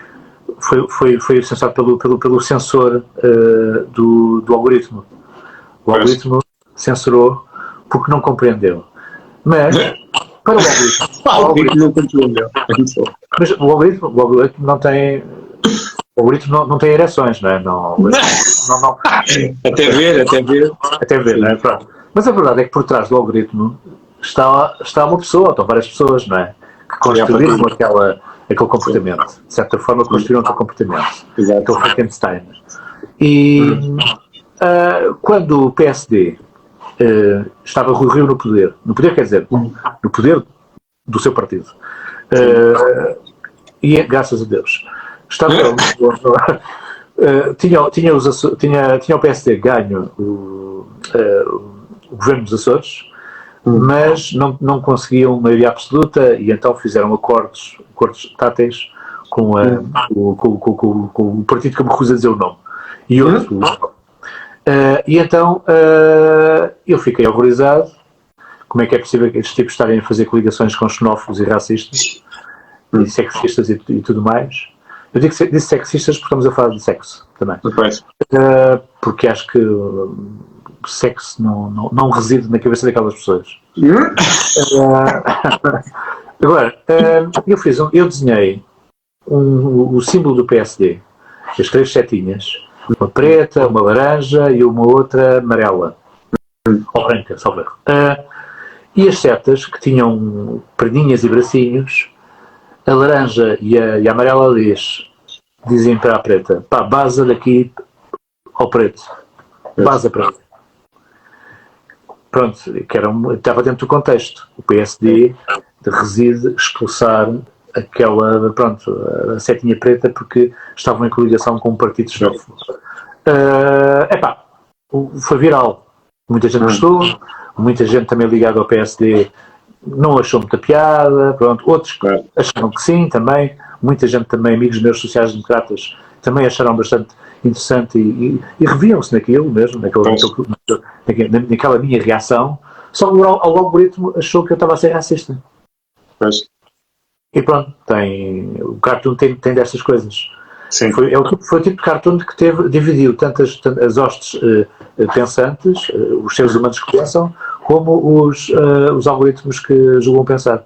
foi censurado pelo sensor do algoritmo. O algoritmo censurou porque não compreendeu. Mas, para o algoritmo não compreendeu. Mas o algoritmo não tem... O algoritmo não tem ereções, não é? Não. Até ver, não é? Pronto. Mas a verdade é que por trás do algoritmo está uma pessoa, estão várias pessoas, não é? Que construíram aquele comportamento. De certa forma, construíram aquele comportamento. Aquele Frankenstein. E quando o PSD estava Rio no poder quer dizer, no poder do seu partido, e graças a Deus, estava tinha o PSD ganho o governo dos Açores, mas não conseguiam maioria absoluta e então fizeram acordos táteis com o partido que me recusa a dizer o nome e então eu fiquei horrorizado como é que é possível estes tipos estarem a fazer coligações com xenófobos e racistas e sexistas e tudo mais. Eu disse sexistas porque estamos a falar de sexo também. Porque acho que o sexo não reside na cabeça daquelas pessoas. Agora, eu desenhei o símbolo do PSD, as 3 setinhas, uma preta, uma laranja e uma outra amarela, ou branca, salvo erro. E as setas, que tinham perninhas e bracinhos, a laranja e a amarela dizem para a preta, pá, baza daqui ao preto, baza para mim. Pronto, estava dentro do contexto. O PSD reside expulsar a setinha preta porque estavam em coligação com um partido xenófobo. Foi viral. Muita gente gostou, muita gente também ligada ao PSD não achou muita piada, pronto. Outros acharam que sim também. Muita gente também, amigos meus sociais-democratas, também acharam bastante interessante e reviam-se naquilo mesmo, naquela minha reação. Só o algoritmo achou que eu estava a ser racista. E pronto, o cartoon tem destas coisas. Sim. Foi o tipo de cartoon que dividiu tanto as hostes pensantes, os seres humanos que pensam, como os algoritmos que julgam pensar.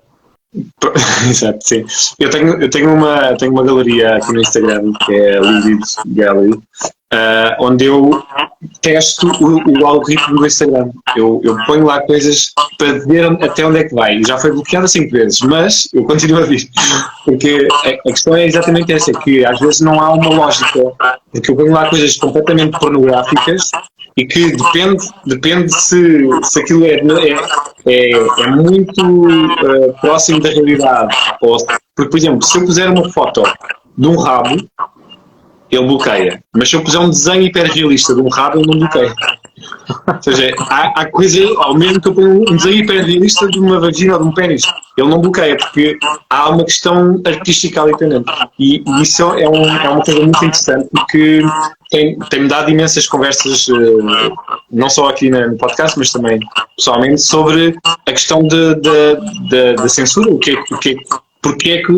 Exato, sim. Eu tenho uma galeria aqui no Instagram, que é a Livid Gallery, onde eu testo o algoritmo do Instagram. Eu ponho lá coisas para ver até onde é que vai. Já foi bloqueada 5 vezes, mas eu continuo a vir. Porque a questão é exatamente essa, que às vezes não há uma lógica. Porque eu ponho lá coisas completamente pornográficas e que depende se aquilo é muito próximo da realidade. Porque, por exemplo, se eu puser uma foto de um rabo, ele bloqueia. Mas se eu puser um desenho hiperrealista de um rabo, ele não bloqueia. Ou seja, há coisa, ao mesmo que eu ponho um desenho hiperrealista de uma vagina ou de um pênis, ele não bloqueia, porque há uma questão artística ali dentro. E isso é uma coisa muito interessante, porque tem-me dado imensas conversas, não só aqui no podcast, mas também pessoalmente, sobre a questão da censura, porque é que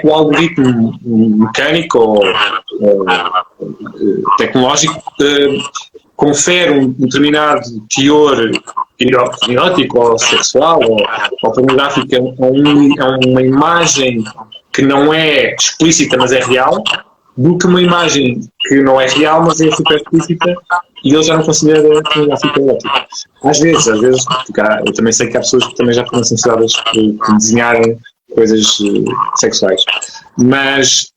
o algoritmo mecânico ou tecnológico confere um determinado teor erótico ou sexual ou pornográfico a uma imagem que não é explícita, mas é real, do que uma imagem que não é real, mas é super explícita e ele já não considera pornográfica erótica. Às vezes, porque eu também sei que há pessoas que também já foram censuradas por desenharem coisas sexuais. Mas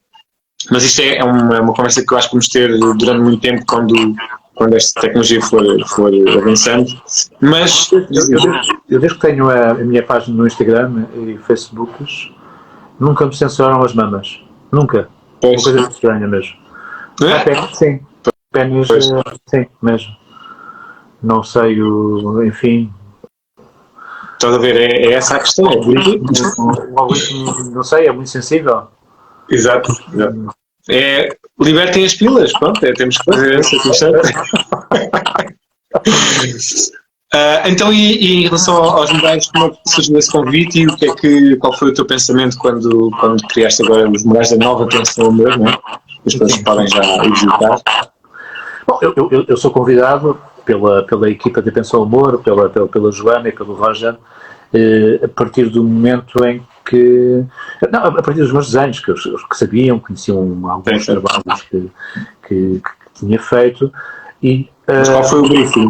isto é uma conversa que eu acho que vamos ter durante muito tempo quando esta tecnologia for avançando. Mas eu desde que tenho a minha página no Instagram e Facebooks, nunca me censuraram as mamas. Nunca. Uma coisa muito estranha mesmo. Sim. Pênis, sim, mesmo. Não sei enfim. Estás a ver, é essa a questão. O algoritmo, não sei, é muito sensível. Exato. Libertem as pilas, pronto, temos que fazer essa questão. Então, e em relação aos morais, como é que surgiu esse convite e qual foi o teu pensamento quando criaste agora os morais da nova Atenção ao Humor, não é? As pessoas podem já ir visitar. Bom, eu sou convidado pela equipa de Atenção ao Humor, pela Joana e pelo Roger, a partir do momento em que... Não, a partir dos meus desenhos, que sabiam, conheciam alguns trabalhos que tinha feito. E, mas qual foi o briefing?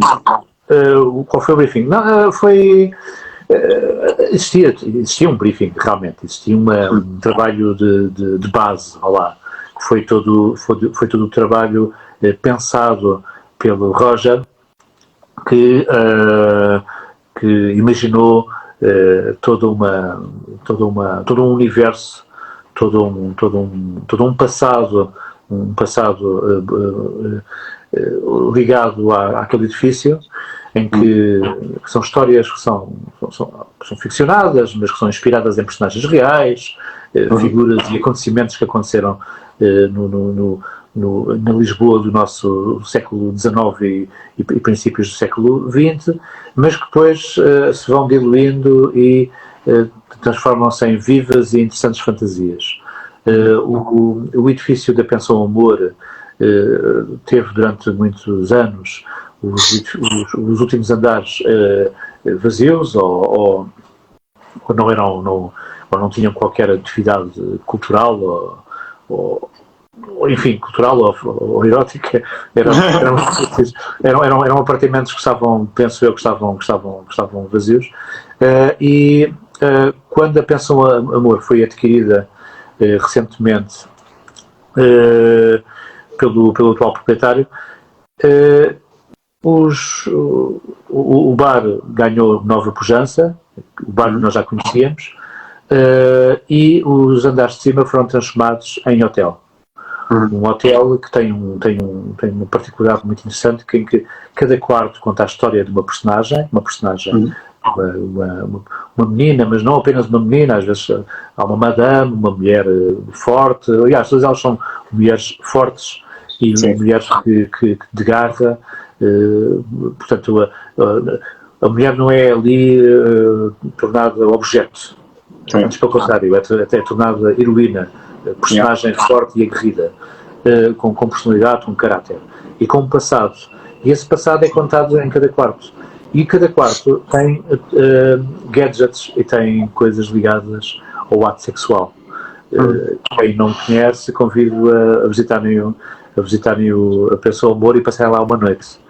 Qual foi o briefing? Não, foi... existia um briefing, realmente. Existia um trabalho de base, lá. Foi todo o trabalho pensado pelo Roger, que imaginou todo um universo, todo um passado ligado àquele edifício, em que são histórias que são ficcionadas, mas que são inspiradas em personagens reais, figuras e acontecimentos que aconteceram no na Lisboa do nosso século XIX e princípios do século XX, mas que depois se vão diluindo e transformam-se em vivas e interessantes fantasias. O edifício da Pensão Amor teve durante muitos anos os últimos andares vazios ou não tinham qualquer atividade cultural ou cultural ou erótica. Eram apartamentos que estavam, penso eu, que estavam vazios. Quando a Pensão Amor foi adquirida recentemente pelo atual proprietário, o bar ganhou nova pujança, o bar que nós já conhecíamos, e os andares de cima foram transformados em hotel. Um hotel que tem uma particularidade muito interessante, em que cada quarto conta a história de uma personagem, uma menina, mas não apenas uma menina, às vezes há uma madame, uma mulher forte, aliás, todas elas são mulheres fortes e mulheres que de garra, portanto a mulher não é ali tornada objeto, antes pelo contrário, é tornada heroína, personagem forte e aguerrida, com personalidade, com caráter e com um passado, e esse passado é contado em cada quarto. E cada quarto tem gadgets e tem coisas ligadas ao ato sexual. Quem não conhece, convido a visitarem a Pensão Amor e passarem lá uma noite.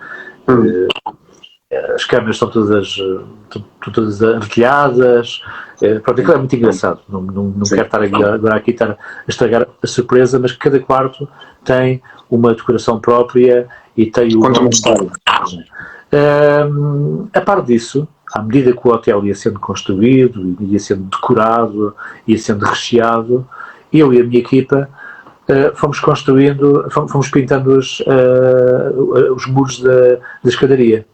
As câmeras estão todas artilhadas. Pronto, aquilo é muito engraçado. Não quero estar agora aqui a estragar a surpresa, mas cada quarto tem uma decoração própria e tem Conta-me uma história. A par disso, à medida que o hotel ia sendo construído, ia sendo decorado, ia sendo recheado, eu e a minha equipa fomos pintando os muros da escadaria.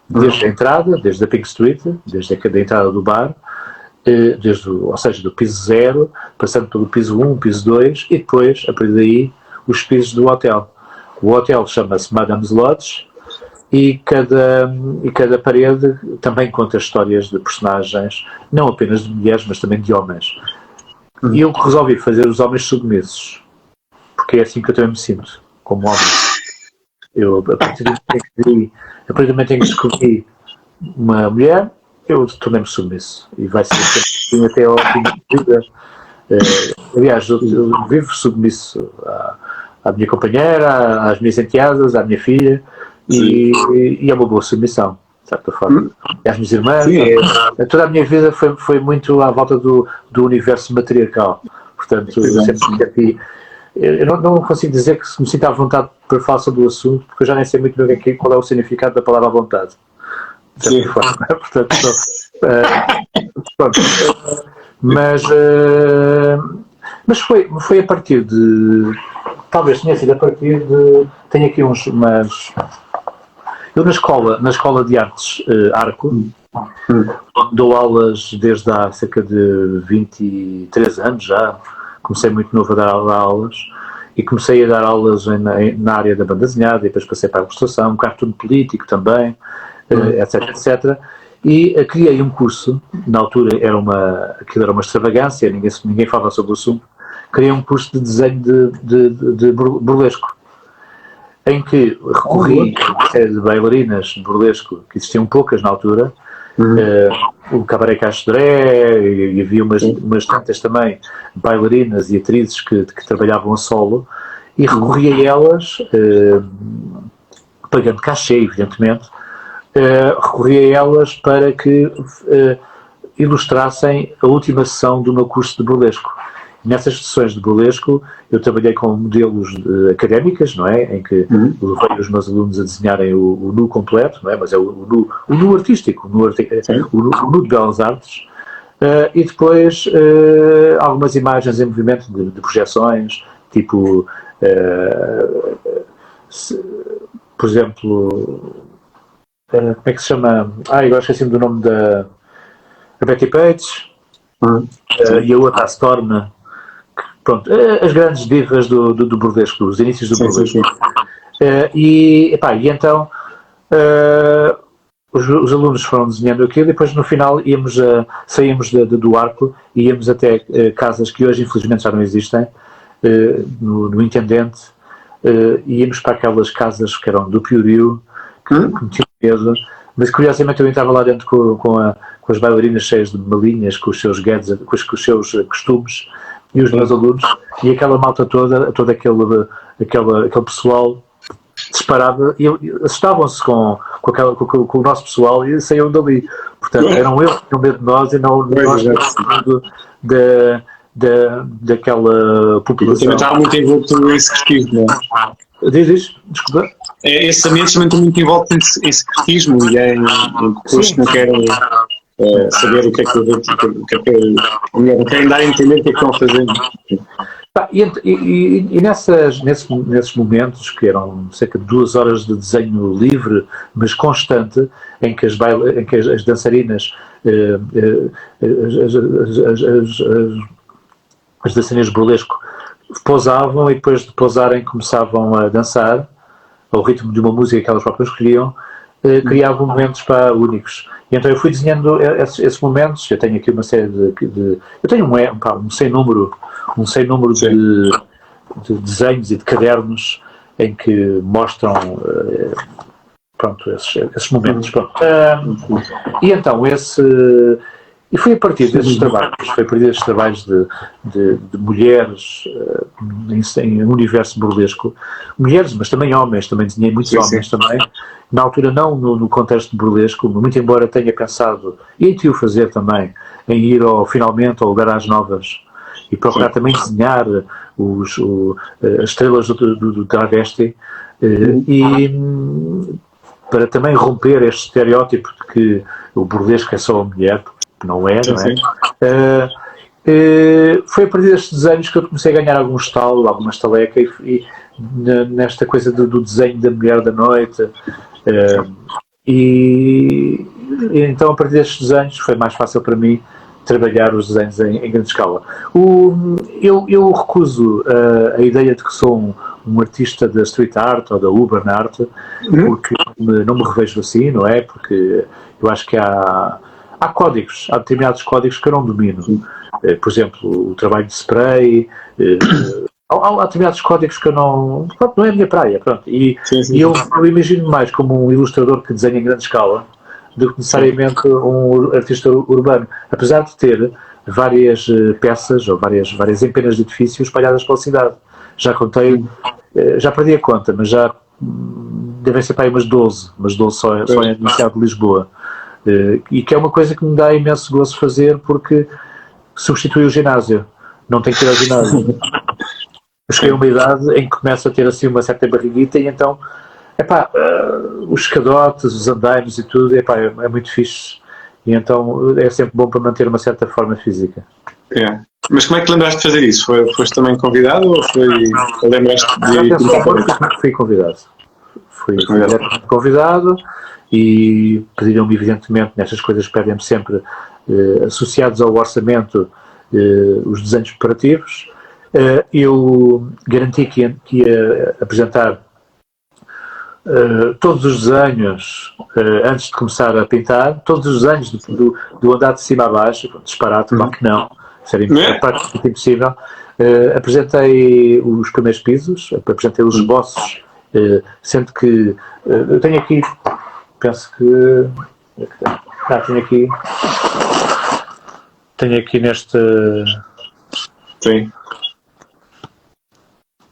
Desde a entrada, desde a Pink Street, desde a entrada do bar, ou seja, do piso 0, passando pelo piso 1, piso 2, e depois, a partir daí, os pisos do hotel. O hotel chama-se Madame's Lodge, e cada parede também conta histórias de personagens, não apenas de mulheres, mas também de homens. E eu resolvi fazer os homens submissos, porque é assim que eu também me sinto, como homem. Eu, a partir do momento em que descobri uma mulher, eu tornei-me submisso. E vai ser assim até ao fim da vida. Aliás, eu vivo submisso à minha companheira, às minhas enteadas, à minha filha, e é uma boa submissão, de certa forma. E às minhas irmãs. Toda a minha vida foi muito à volta do universo matriarcal. Portanto, eu sempre senti. Eu não consigo dizer que me sinto à vontade para falar sobre o assunto, porque eu já nem sei muito bem qual é o significado da palavra à vontade. Portanto, pronto. Mas foi a partir de. Talvez tenha sido a partir de. Tenho aqui umas. Eu na escola de artes Arco, dou aulas desde há cerca de 23 anos já. Comecei muito novo a dar aulas e comecei a dar aulas na área da banda desenhada e depois passei para a ilustração, cartoon político também, etc. E criei um curso, na altura aquilo era uma extravagância, ninguém falava sobre o assunto. Criei um curso de desenho de burlesco, em que recorri a uma série de bailarinas de burlesco, que existiam poucas na altura, o Cabaré Castré, e havia umas tantas também bailarinas e atrizes que trabalhavam a solo, e recorri a elas, pagando cachê, evidentemente, recorri a elas para que ilustrassem a última sessão do meu curso de burlesco. Nessas sessões de burlesco eu trabalhei com modelos académicas, não é? Em que levei os meus alunos a desenharem o nu completo, não é? Mas é o nu artístico, o nu de belas artes, e depois algumas imagens em movimento de projeções, tipo, por exemplo, como é que se chama? Agora esqueci-me do nome a Betty Page, e a outra, a Storm, Pronto, as grandes divas do burlesco, os inícios do burlesco. E então os alunos foram desenhando aquilo e depois no final saímos do arco e íamos até casas que hoje infelizmente já não existem, no Intendente, íamos para aquelas casas que eram do Piorio, que me tinham medo, mas curiosamente eu entrava lá dentro com as bailarinas cheias de malinhas, com os seus gadgets, com os seus costumes, e os meus alunos, e aquela malta todo aquele pessoal disparava, e assustavam-se com o nosso pessoal e saíam dali. Portanto, eram eles que tinham medo de nós e não nós daquela população. Eu também estava muito envolto em secretismo, não é? Diz, desculpa. Esses ambientes também estão muito envoltos em secretismo e em pessoas que não querem saber o que é que não querem dar a entender o que é que estão a fazer. E nesses momentos, que eram cerca de 2 horas de desenho livre, mas constante, em que as dançarinas, as dançarinas burlesco, pousavam e depois de pousarem começavam a dançar ao ritmo de uma música que elas próprias escolhiam, criavam momentos únicos. E então eu fui desenhando esses momentos. Eu tenho aqui uma série eu tenho um sem número de desenhos e de cadernos em que mostram esses momentos. E então e foi a partir desses trabalhos, de mulheres em um universo burlesco, mulheres, mas também homens, também desenhei muitos homens também, na altura não no contexto burlesco, muito embora tenha pensado, e em o fazer também, em ir finalmente ao Garage Novas e procurar também desenhar as estrelas do travesti, e para também romper este estereótipo de que o burlesco é só a mulher, não é, foi a partir destes desenhos que eu comecei a ganhar alguma estaleca e nesta coisa do desenho da mulher da noite, e então a partir destes desenhos foi mais fácil para mim trabalhar os desenhos em grande escala. Eu recuso a ideia de que sou um artista da street art ou da urban art, porque não me revejo assim, não é? Porque eu acho que há determinados códigos que eu não domino. Por exemplo, o trabalho de spray, há determinados códigos que eu não é a minha praia. Pronto. E eu imagino mais como um ilustrador que desenha em grande escala do que necessariamente um artista urbano, apesar de ter várias peças ou várias empenas de edifícios espalhadas pela cidade. Já contei, já perdi a conta, mas já devem ser para aí umas 12 só na cidade de Lisboa. E que é uma coisa que me dá imenso gozo fazer, porque substitui o ginásio, não tenho que ir ao ginásio. Eu cheguei a uma idade em que começo a ter assim uma certa barriguita e então os escadotes, os andaimes e tudo, é muito fixe, e então é sempre bom para manter uma certa forma física. Mas como é que te lembraste de fazer isso? Foste também convidado ou lembraste de... Fui convidado. Fui convidado e pediram-me, evidentemente, nestas coisas pedem-me sempre, associados ao orçamento, os desenhos preparativos. Eu garanti que ia apresentar todos os desenhos antes de começar a pintar, todos os desenhos do andar de cima a baixo, disparate, claro que não, seria praticamente impossível. Apresentei os primeiros pisos, apresentei os esboços, sendo que eu tenho aqui, penso que tenho aqui neste... Sim.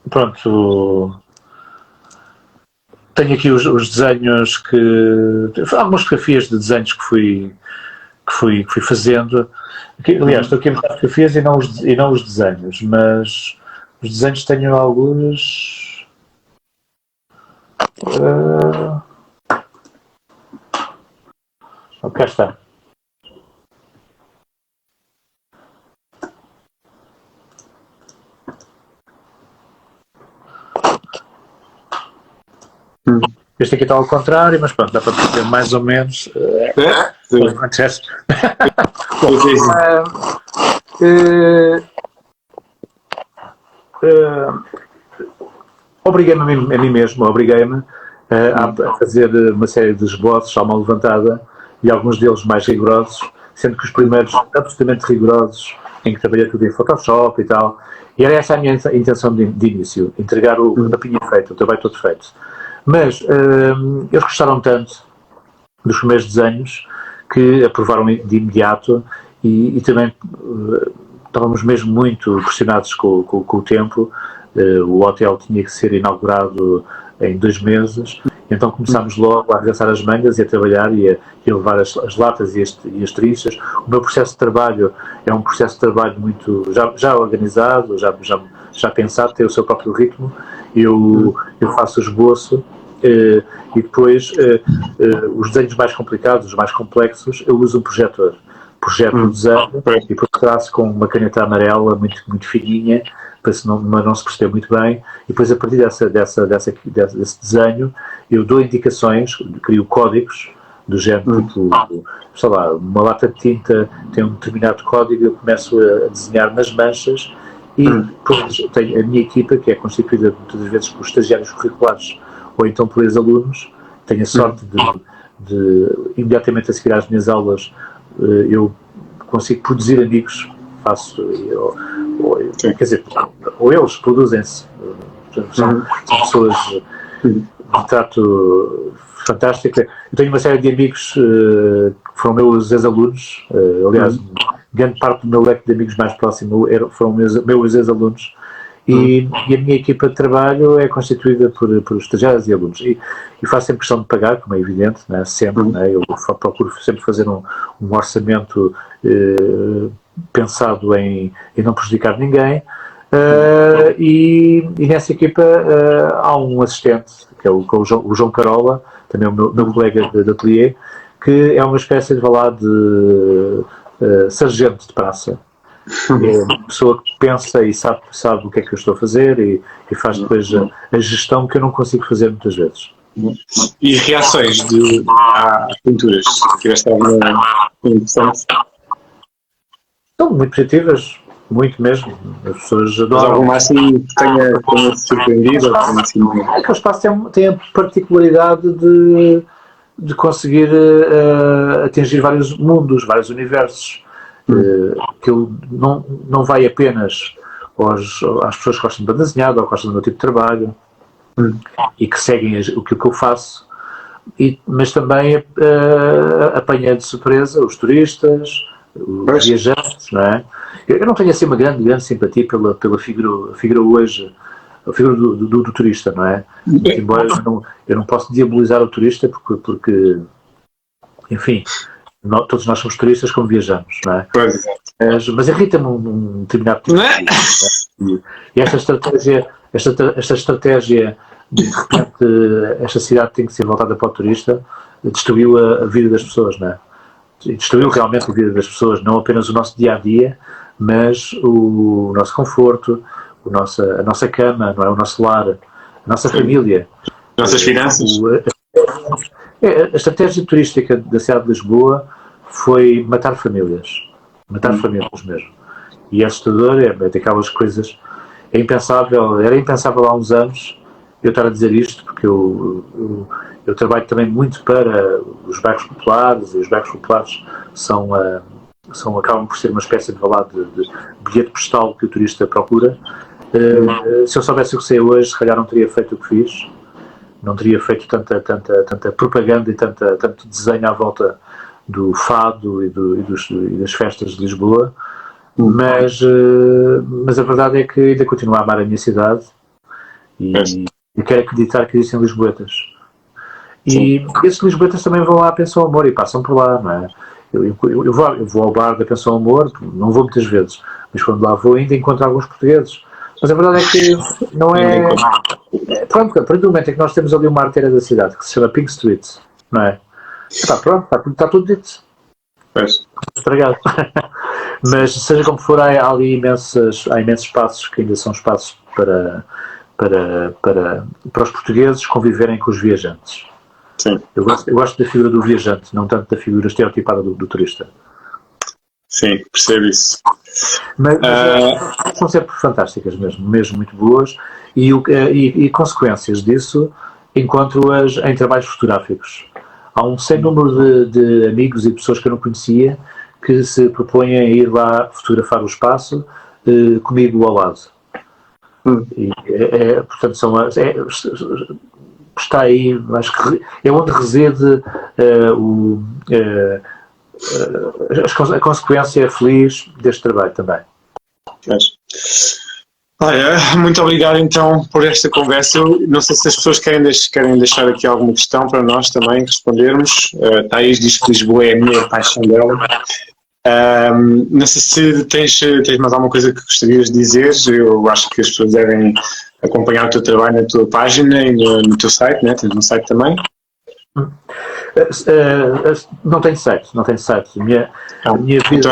Pronto, tenho aqui os desenhos algumas fotografias de desenhos que fui fazendo. Aliás, estou aqui a mostrar fotografias e não os desenhos, mas os desenhos tenho alguns. Cá está. Este aqui está ao contrário, mas pronto, dá para perceber mais ou menos. obriguei-me a mim mesmo, a fazer uma série de esboços à mão levantada e alguns deles mais rigorosos, sendo que os primeiros absolutamente rigorosos, em que trabalhei tudo em Photoshop e tal, e era essa a minha intenção de início, entregar o papinho feito, o trabalho todo feito. Mas eles gostaram tanto dos primeiros desenhos que aprovaram de imediato e também estávamos mesmo muito pressionados com o tempo. O hotel tinha que ser inaugurado em 2 meses, então começámos logo a arregaçar as mangas e a trabalhar e a levar as latas e as trinchas. O meu processo de trabalho é um processo de trabalho muito já organizado, já pensado, tem o seu próprio ritmo. Eu faço o esboço e depois os desenhos mais complicados, os mais complexos, eu uso um projetor. Projeto o desenho e depois traço com uma caneta amarela muito, muito fininha, para não se perceber muito bem, e depois a partir desse desenho eu dou indicações, crio códigos do género, tipo, sei lá, uma lata de tinta tem um determinado código, eu começo a desenhar nas manchas e depois tenho a minha equipa, que é constituída muitas vezes por estagiários curriculares ou então por ex-alunos. Tenho a sorte de imediatamente a seguir às minhas aulas eu consigo produzir amigos, quer dizer, ou eles produzem-se, são pessoas de trato fantástico. Eu tenho uma série de amigos que foram meus ex-alunos, aliás, grande parte do meu leque de amigos mais próximo foram meus ex-alunos. E a minha equipa de trabalho é constituída por estagiários e alunos. E faço sempre questão de pagar, como é evidente, né? Sempre. Né? Eu procuro sempre fazer um orçamento pensado em não prejudicar ninguém. E nessa equipa há um assistente, que é o João Carola, também o meu colega de ateliê, que é uma espécie de sargento de praça. É uma pessoa que pensa e sabe o que é que eu estou a fazer e faz depois a gestão que eu não consigo fazer muitas vezes. E reações às pinturas? Tiveste alguma interessante? São muito positivas, muito mesmo. As pessoas adoram. Mas alguma assim que tenha surpreendido? Aquele espaço tem a particularidade de conseguir atingir vários mundos, vários universos. Que não vai apenas às pessoas que gostam de banda desenhada ou gostam do meu tipo de trabalho e que seguem o que eu faço, mas também apanha de surpresa os turistas, os viajantes, não é? Eu não tenho assim uma grande simpatia pela figura hoje, a figura do turista, não é? Embora eu não posso diabolizar o turista porque enfim, todos nós somos turistas como viajamos, não é? Mas irrita-me um determinado tipo de turista. E esta estratégia de repente esta cidade tem que ser voltada para o turista destruiu a vida das pessoas, não é? E destruiu realmente a vida das pessoas, não apenas o nosso dia-a-dia, mas o nosso conforto, a nossa cama, não é? O nosso lar, a nossa família. Nossas finanças. A estratégia turística da cidade de Lisboa foi matar famílias mesmo. E é assustador, é daquelas coisas, era impensável há uns anos eu estar a dizer isto, porque eu trabalho também muito para os bairros populares, e os bairros populares acabam por ser uma espécie de bilhete postal que o turista procura. Se eu soubesse o que sei hoje, se calhar não teria feito o que fiz. Não teria feito tanta propaganda e tanto desenho à volta do fado e das festas de Lisboa, mas a verdade é que ainda continuo a amar a minha cidade e quero acreditar que existem lisboetas. E esses lisboetas também vão à Pensão Amor e passam por lá, não é? Eu vou ao bar da Pensão Amor, não vou muitas vezes, mas quando lá vou ainda encontro alguns portugueses. Mas a verdade é que não é... Pronto, a partir do momento em que nós temos ali uma artéria da cidade que se chama Pink Street, não é? Está tudo dito. Estragado. Mas seja como for, há ali imensos espaços que ainda são espaços para os portugueses conviverem com os viajantes. Sim. Eu gosto da figura do viajante, não tanto da figura estereotipada do turista. Sim, percebo isso. Mas são sempre fantásticas mesmo muito boas, e consequências disso encontro-as em trabalhos fotográficos. Há um sem número de amigos e pessoas que eu não conhecia que se propõem a ir lá fotografar o espaço comigo ao lado. E, portanto, está aí, acho que é onde reside a consequência feliz deste trabalho também. Olha, muito obrigado então por esta conversa. Eu não sei se as pessoas querem deixar aqui alguma questão para nós também respondermos. Thaís diz que Lisboa é a minha paixão dela. Não sei se tens mais alguma coisa que gostarias de dizer. Eu acho que as pessoas devem acompanhar o teu trabalho na tua página e no teu site, né? Tens um site também? Não tenho site. A minha vida,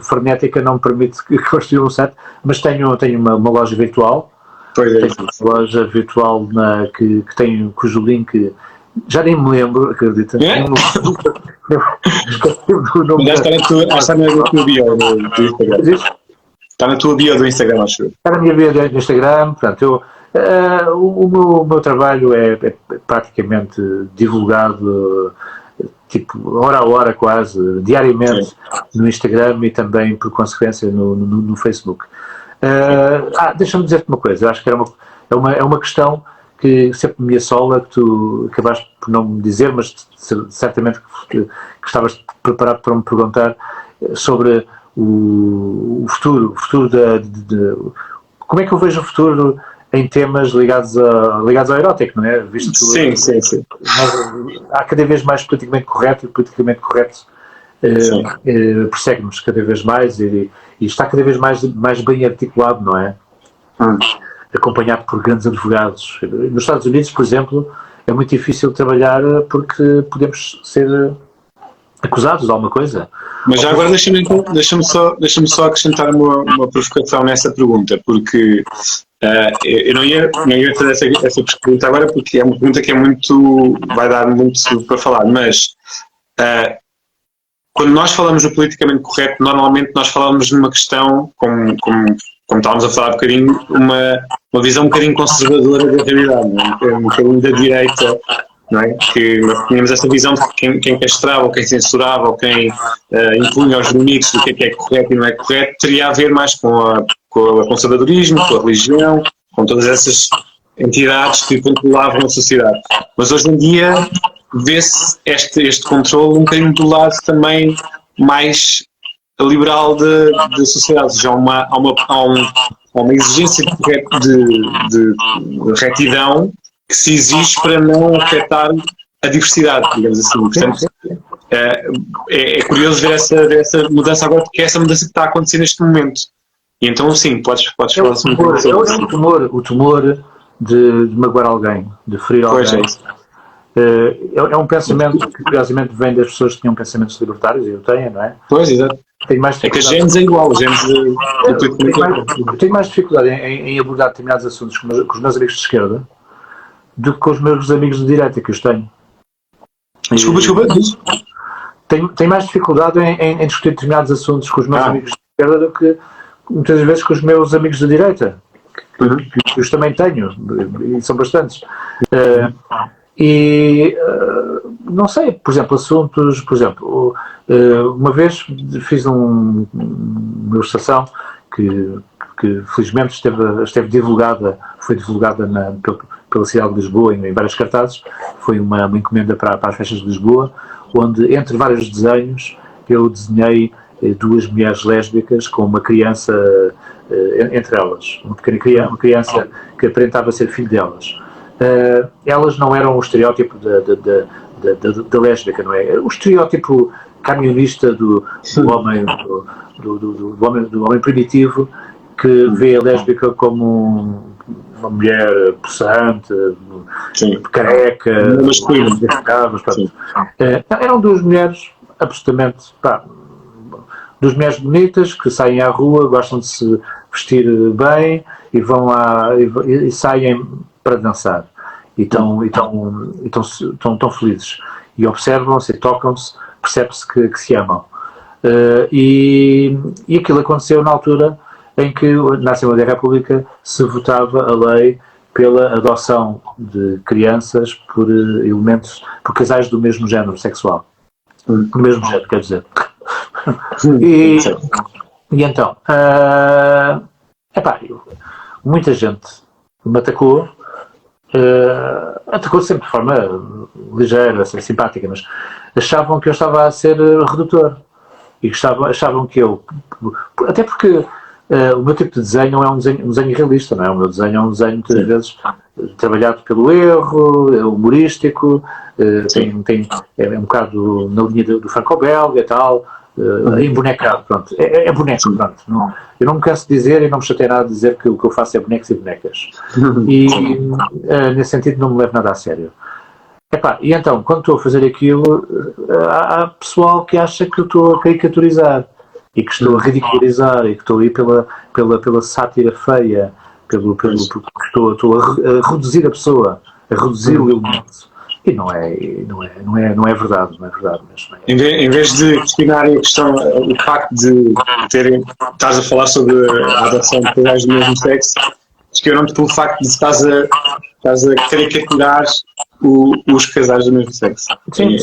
frenética não me permite que construa um site, mas tenho uma loja virtual. Tenho uma loja virtual cujo link já nem me lembro, acredita? Está na tua bio do Instagram. Está na tua bio do Instagram, acho. Está na minha bio do Instagram, portanto, o meu trabalho é praticamente divulgado, tipo, hora a hora quase, diariamente, no Instagram e também, por consequência, no Facebook. Deixa-me dizer-te uma coisa, eu acho que é uma questão que sempre me assola, que tu acabaste por não me dizer, mas certamente que estavas preparado para me perguntar sobre o futuro como é que eu vejo o futuro em temas ligados ao erótico, não é? Visto sim. Há cada vez mais politicamente correto, e o politicamente correto persegue-nos cada vez mais e está cada vez mais bem articulado, não é? Acompanhado por grandes advogados. Nos Estados Unidos, por exemplo, é muito difícil trabalhar porque podemos ser acusados de alguma coisa. Mas já agora deixa-me só acrescentar uma provocação nessa pergunta, porque eu não ia fazer essa pergunta agora, porque é uma pergunta que vai dar muito para falar, mas quando nós falamos do politicamente correto, normalmente nós falamos numa questão, como estávamos a falar um bocadinho, uma visão um bocadinho conservadora da realidade, um bocadinho da direita, não é? Que nós tínhamos essa visão de quem castrava, ou quem censurava, ou quem impunha os limites do que é correto e não é correto, teria a ver mais com o conservadorismo, com a religião, com todas essas entidades que controlavam a sociedade. Mas hoje em dia vê-se este controle um bocadinho do lado também mais liberal da sociedade. Ou seja, há uma exigência de retidão que se exige para não afetar a diversidade, digamos assim. Portanto, é curioso ver essa mudança agora, porque é essa mudança que está a acontecer neste momento. E então, sim, podes falar sobre isso. O temor de magoar alguém, de ferir alguém. É um pensamento que, curiosamente, vem das pessoas que tinham pensamentos libertários, e eu tenho, não é? Pois, exato. É que a Gênesis é igual, tenho mais dificuldade em abordar determinados assuntos com os meus amigos de esquerda do que com os meus amigos de direita, que os tenho. Desculpa. Tenho mais dificuldade em discutir determinados assuntos com os meus amigos de esquerda do que, muitas vezes, com os meus amigos de direita, que os também tenho, e são bastantes. Não sei, por exemplo, assuntos, uma vez fiz uma ilustração que felizmente esteve divulgada, foi divulgada pela cidade de Lisboa em vários cartazes. Foi uma encomenda para as festas de Lisboa, onde, entre vários desenhos, eu desenhei duas mulheres lésbicas com uma criança entre elas, uma criança que aparentava ser filho delas. Elas não eram o estereótipo da lésbica, não é? O estereótipo camionista do homem primitivo, que vê a lésbica como uma mulher possante, careca, eram duas mulheres absolutamente, duas mulheres bonitas que saem à rua, gostam de se vestir bem e vão lá e saem para dançar. E estão felizes. E observam-se e tocam-se, percebe-se que se amam. E aquilo aconteceu na altura em que na Assembleia da República se votava a lei pela adoção de crianças por por casais do mesmo género sexual. Do mesmo género, quer dizer. E então, muita gente me atacou, atacou sempre de forma ligeira, assim, simpática, mas achavam que eu estava a ser redutor. E achavam que eu... Até porque o meu tipo de desenho não é um desenho realista, não é? O meu desenho é um desenho, muitas vezes, trabalhado pelo erro, é humorístico, é um bocado na linha do franco-belga e tal, embonecado, pronto. É boneco, pronto. Não, eu não me canso de dizer e não me chatei nada de dizer que o que eu faço é bonecos e bonecas. E, nesse sentido, não me levo nada a sério. E então, quando estou a fazer aquilo, há pessoal que acha que eu estou a caricaturizar e que estou a ridicularizar e que estou aí pela sátira feia, estou a reduzir a pessoa, a reduzir o elemento. E não é verdade, não é verdade mesmo. Em vez de questionarem a questão, o facto de estás a falar sobre a adoção de casais do mesmo sexo, questionam-te pelo facto de estás a caricaturar os casais do mesmo sexo. Sim.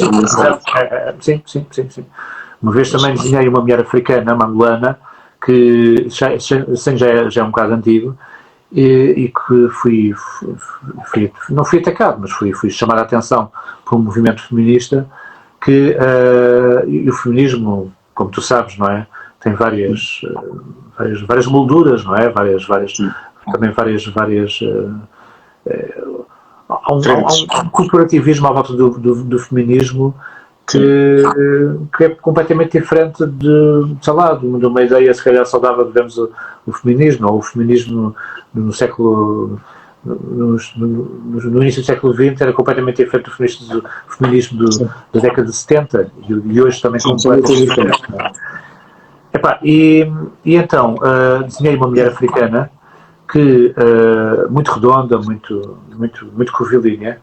Uma vez também desenhei uma mulher africana, uma angolana, que já é um bocado antigo, e que não fui atacado, mas fui chamar a atenção por um movimento feminista e o feminismo, como tu sabes, não é? Tem várias molduras, não é? Também várias há um corporativismo à volta do feminismo que é completamente diferente de uma ideia se calhar saudável, digamos, o feminismo, ou o feminismo no início do século XX era completamente diferente do feminismo da década de 70 e hoje também completamente diferente. E então desenhei uma mulher africana que muito redonda, muito curvilinha,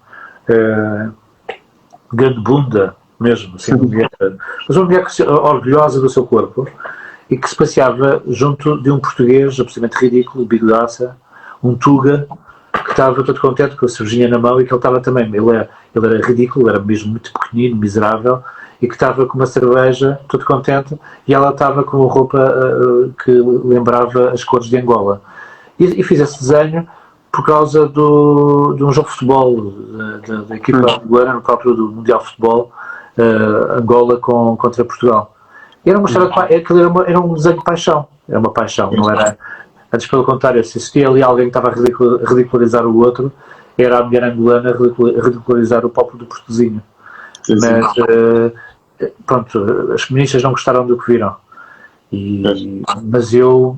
grande bunda mesmo, assim, mas uma mulher orgulhosa do seu corpo e que se passeava junto de um português absolutamente ridículo, bigodaça, um tuga, que estava todo contente com a cervejinha na mão e que ele estava também, ele era ridículo, era mesmo muito pequenino, miserável, e que estava com uma cerveja, todo contente, e ela estava com uma roupa que lembrava as cores de Angola. E fiz esse desenho por causa de um jogo de futebol da equipa angolana, no próprio do Mundial de Futebol, Angola contra Portugal. E era uma história era um desenho de paixão, era uma paixão, não era... Antes, pelo contrário, se existia ali alguém que estava a ridicularizar o outro, era a mulher angolana a ridicularizar o pobre do Portuguesinho. Mas, pronto, as feministas não gostaram do que viram. Mas eu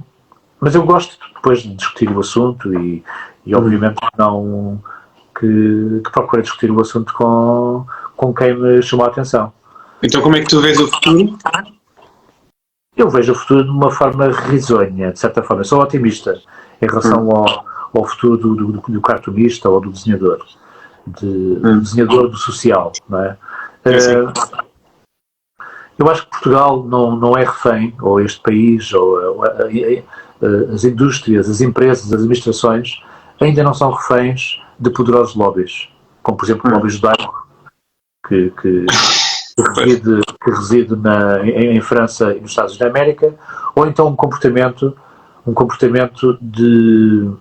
gosto depois de discutir o assunto e obviamente que procuro discutir o assunto com quem me chamou a atenção. Então como é que tu vês o futuro? Eu vejo o futuro de uma forma risonha, de certa forma. Eu sou otimista em relação ao futuro do cartunista ou do desenhador. Do desenhador do social, não é? Eu acho que Portugal não é refém, ou este país, ou as indústrias, as empresas, as administrações, ainda não são reféns de poderosos lobbies, como por exemplo o lobby judaico, que reside em França e nos Estados Unidos da América, ou então um comportamento de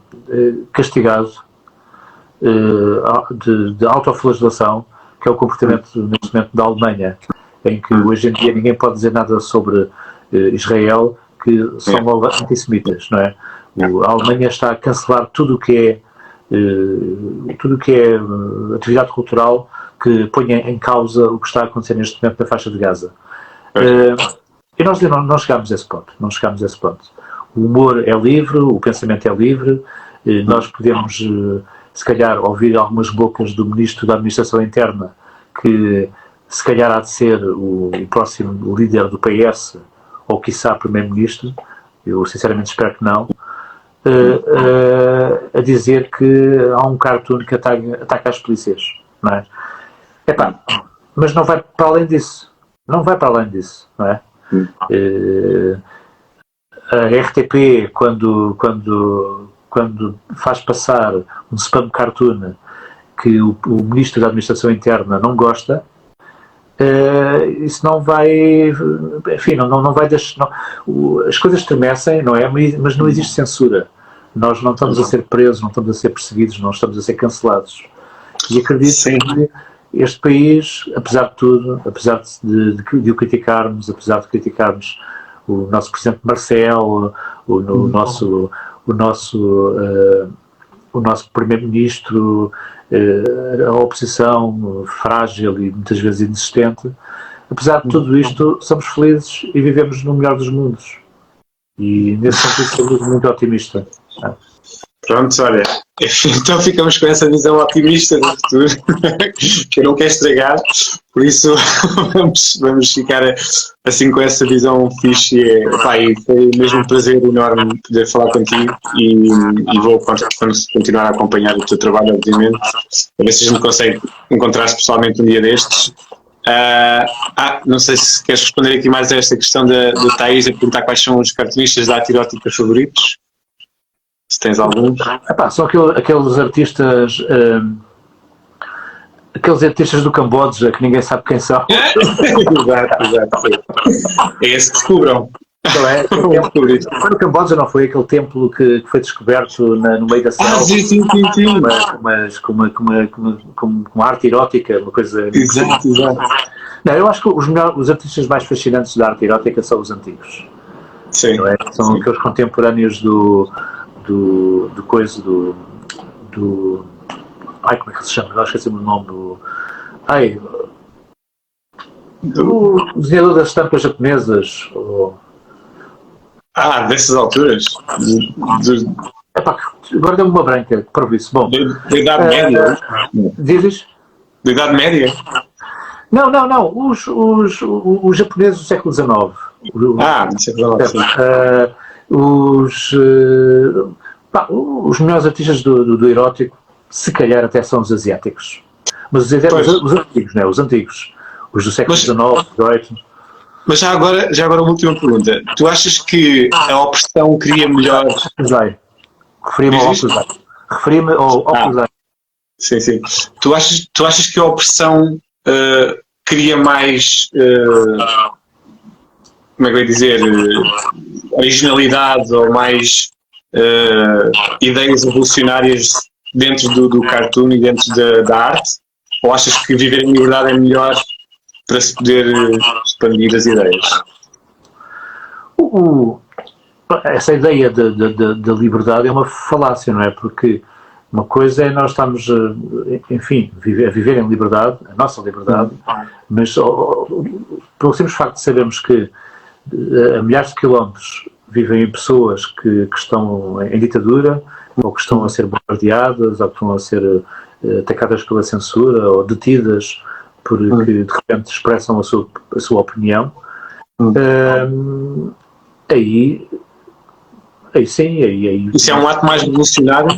castigado, de autoflagelação, que é o comportamento neste momento da Alemanha, em que hoje em dia ninguém pode dizer nada sobre Israel, que são logo antissemitas, não é? A Alemanha está a cancelar tudo o que é atividade cultural que ponha em causa o que está a acontecer neste momento na faixa de Gaza. E nós não chegámos a esse ponto. O humor é livre, o pensamento é livre, nós podemos, se calhar, ouvir algumas bocas do Ministro da Administração Interna, que se calhar há de ser o próximo líder do PS, ou quiçá Primeiro-Ministro, eu sinceramente espero que não, a dizer que há um cartoon que ataca as polícias, não é? Mas não vai para além disso, não é? A RTP, quando faz passar um spam cartoon que o Ministro da Administração Interna não gosta, isso não vai, enfim, não vai deixar, as coisas estremecem, não é? Mas não existe censura. Nós não estamos a ser presos, não estamos a ser perseguidos, não estamos a ser cancelados. E acredito que este país, apesar de tudo, apesar de o criticarmos, apesar de criticarmos o nosso Presidente Marcelo, o nosso Primeiro-Ministro, a oposição frágil e muitas vezes inexistente, apesar de tudo isto, somos felizes e vivemos no melhor dos mundos. E nesse sentido sou muito otimista. Pronto, olha, então ficamos com essa visão otimista do futuro, que eu não quero estragar, por isso vamos ficar assim com essa visão fixe. Foi mesmo um prazer enorme poder falar contigo e vou continuar a acompanhar o teu trabalho, obviamente, a ver se a gente consegue encontrar-se pessoalmente um dia destes. Não sei se queres responder aqui mais a esta questão da Thaís, a perguntar quais são os cartunistas da arte erótica favoritos. Se tens alguns? São aqueles artistas do Camboja que ninguém sabe quem são. Exato. É esse que descubram. Foi no Camboja, não foi aquele templo que foi descoberto no meio da selva? Sim. Mas com uma arte erótica, uma coisa... Exato. Não, eu acho que os artistas mais fascinantes da arte erótica são os antigos. Sim. Não é? São aqueles contemporâneos do ai, como é que se chama? Eu esqueci-me o nome do desenhador das estampas japonesas. Dessas alturas? Agora deu-me uma branca, para isso. Bom, da Idade Média? Dizes? Da Idade Média? Não. Os japoneses do século XIX. Do século XIX, os melhores artistas do erótico, se calhar até são os asiáticos. Mas os antigos, não é? Os antigos. Os do século XIX, XVIII. Mas já agora uma última pergunta. Tu achas que a opressão cria melhor... Referi-me ao Okuzai. Sim. Tu achas que a opressão cria mais... como é que eu ia dizer, originalidade ou mais ideias revolucionárias dentro do cartoon e dentro da arte? Ou achas que viver em liberdade é melhor para se poder expandir as ideias? Essa ideia da liberdade é uma falácia, não é? Porque uma coisa é nós estamos, enfim, a viver em liberdade, a nossa liberdade, mas pelo simples facto de sabermos que a milhares de quilómetros vivem pessoas que estão em ditadura, ou que estão a ser bombardeadas, ou que estão a ser atacadas pela censura, ou detidas porque de repente expressam a sua opinião, aí sim. Isso é um ato mais revolucionário.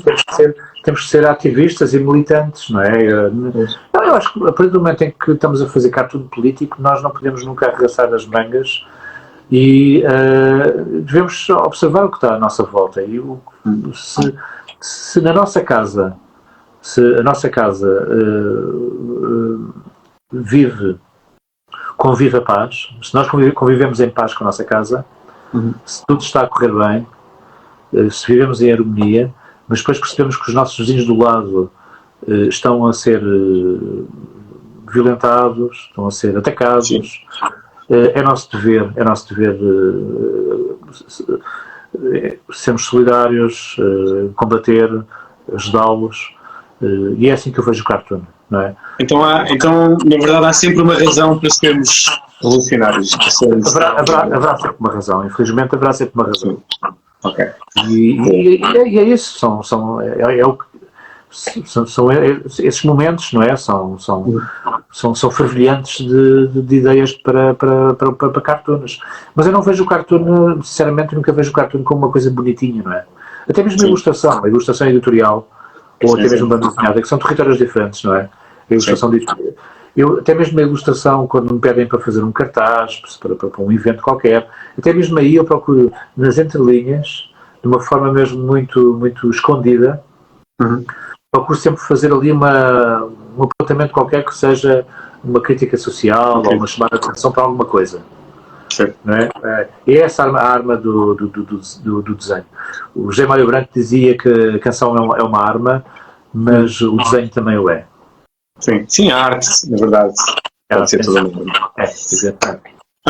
Temos que ser ativistas e militantes, não é? Eu acho que a partir do momento em que estamos a fazer cartoon político, nós não podemos nunca arregaçar as mangas e devemos observar o que está à nossa volta. E se a nossa casa convive a paz, se nós convivemos em paz com a nossa casa, se tudo está a correr bem, se vivemos em harmonia, mas depois percebemos que os nossos vizinhos do lado estão a ser violentados, estão a ser atacados, é nosso dever sermos solidários, combater, ajudá-los, e é assim que eu vejo o cartoon, não é? Então, na verdade, há sempre uma razão para sermos revolucionários. Haverá sempre uma razão, infelizmente haverá sempre uma razão. Ok. E é isso, são esses momentos, não é? São fervilhantes de ideias para cartoons. Mas eu não vejo o cartoon, sinceramente, nunca vejo o cartoon como uma coisa bonitinha, não é? Até mesmo a ilustração editorial, ou até mesmo banda desenhada, que são territórios diferentes, não é? A ilustração Até mesmo a ilustração, quando me pedem para fazer um cartaz, para um evento qualquer, até mesmo aí eu procuro, nas entrelinhas, de uma forma mesmo muito, muito escondida, procuro sempre fazer ali um apontamento qualquer que seja uma crítica social ou uma chamada de atenção para alguma coisa. Não é? É essa a arma do desenho. O José Mário Branco dizia que a canção é uma arma, mas o desenho também o é. Sim, a arte, na verdade, pode ser toda uma arma.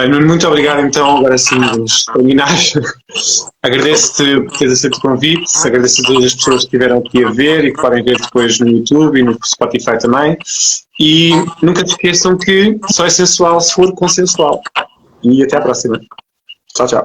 Nuno, muito obrigado. Então, agora sim, vamos terminar. Agradeço-te por teres aceito o convite, agradeço a todas as pessoas que estiveram aqui a ver e que podem ver depois no YouTube e no Spotify também. E nunca te esqueçam que só é sensual se for consensual. E até à próxima. Tchau, tchau.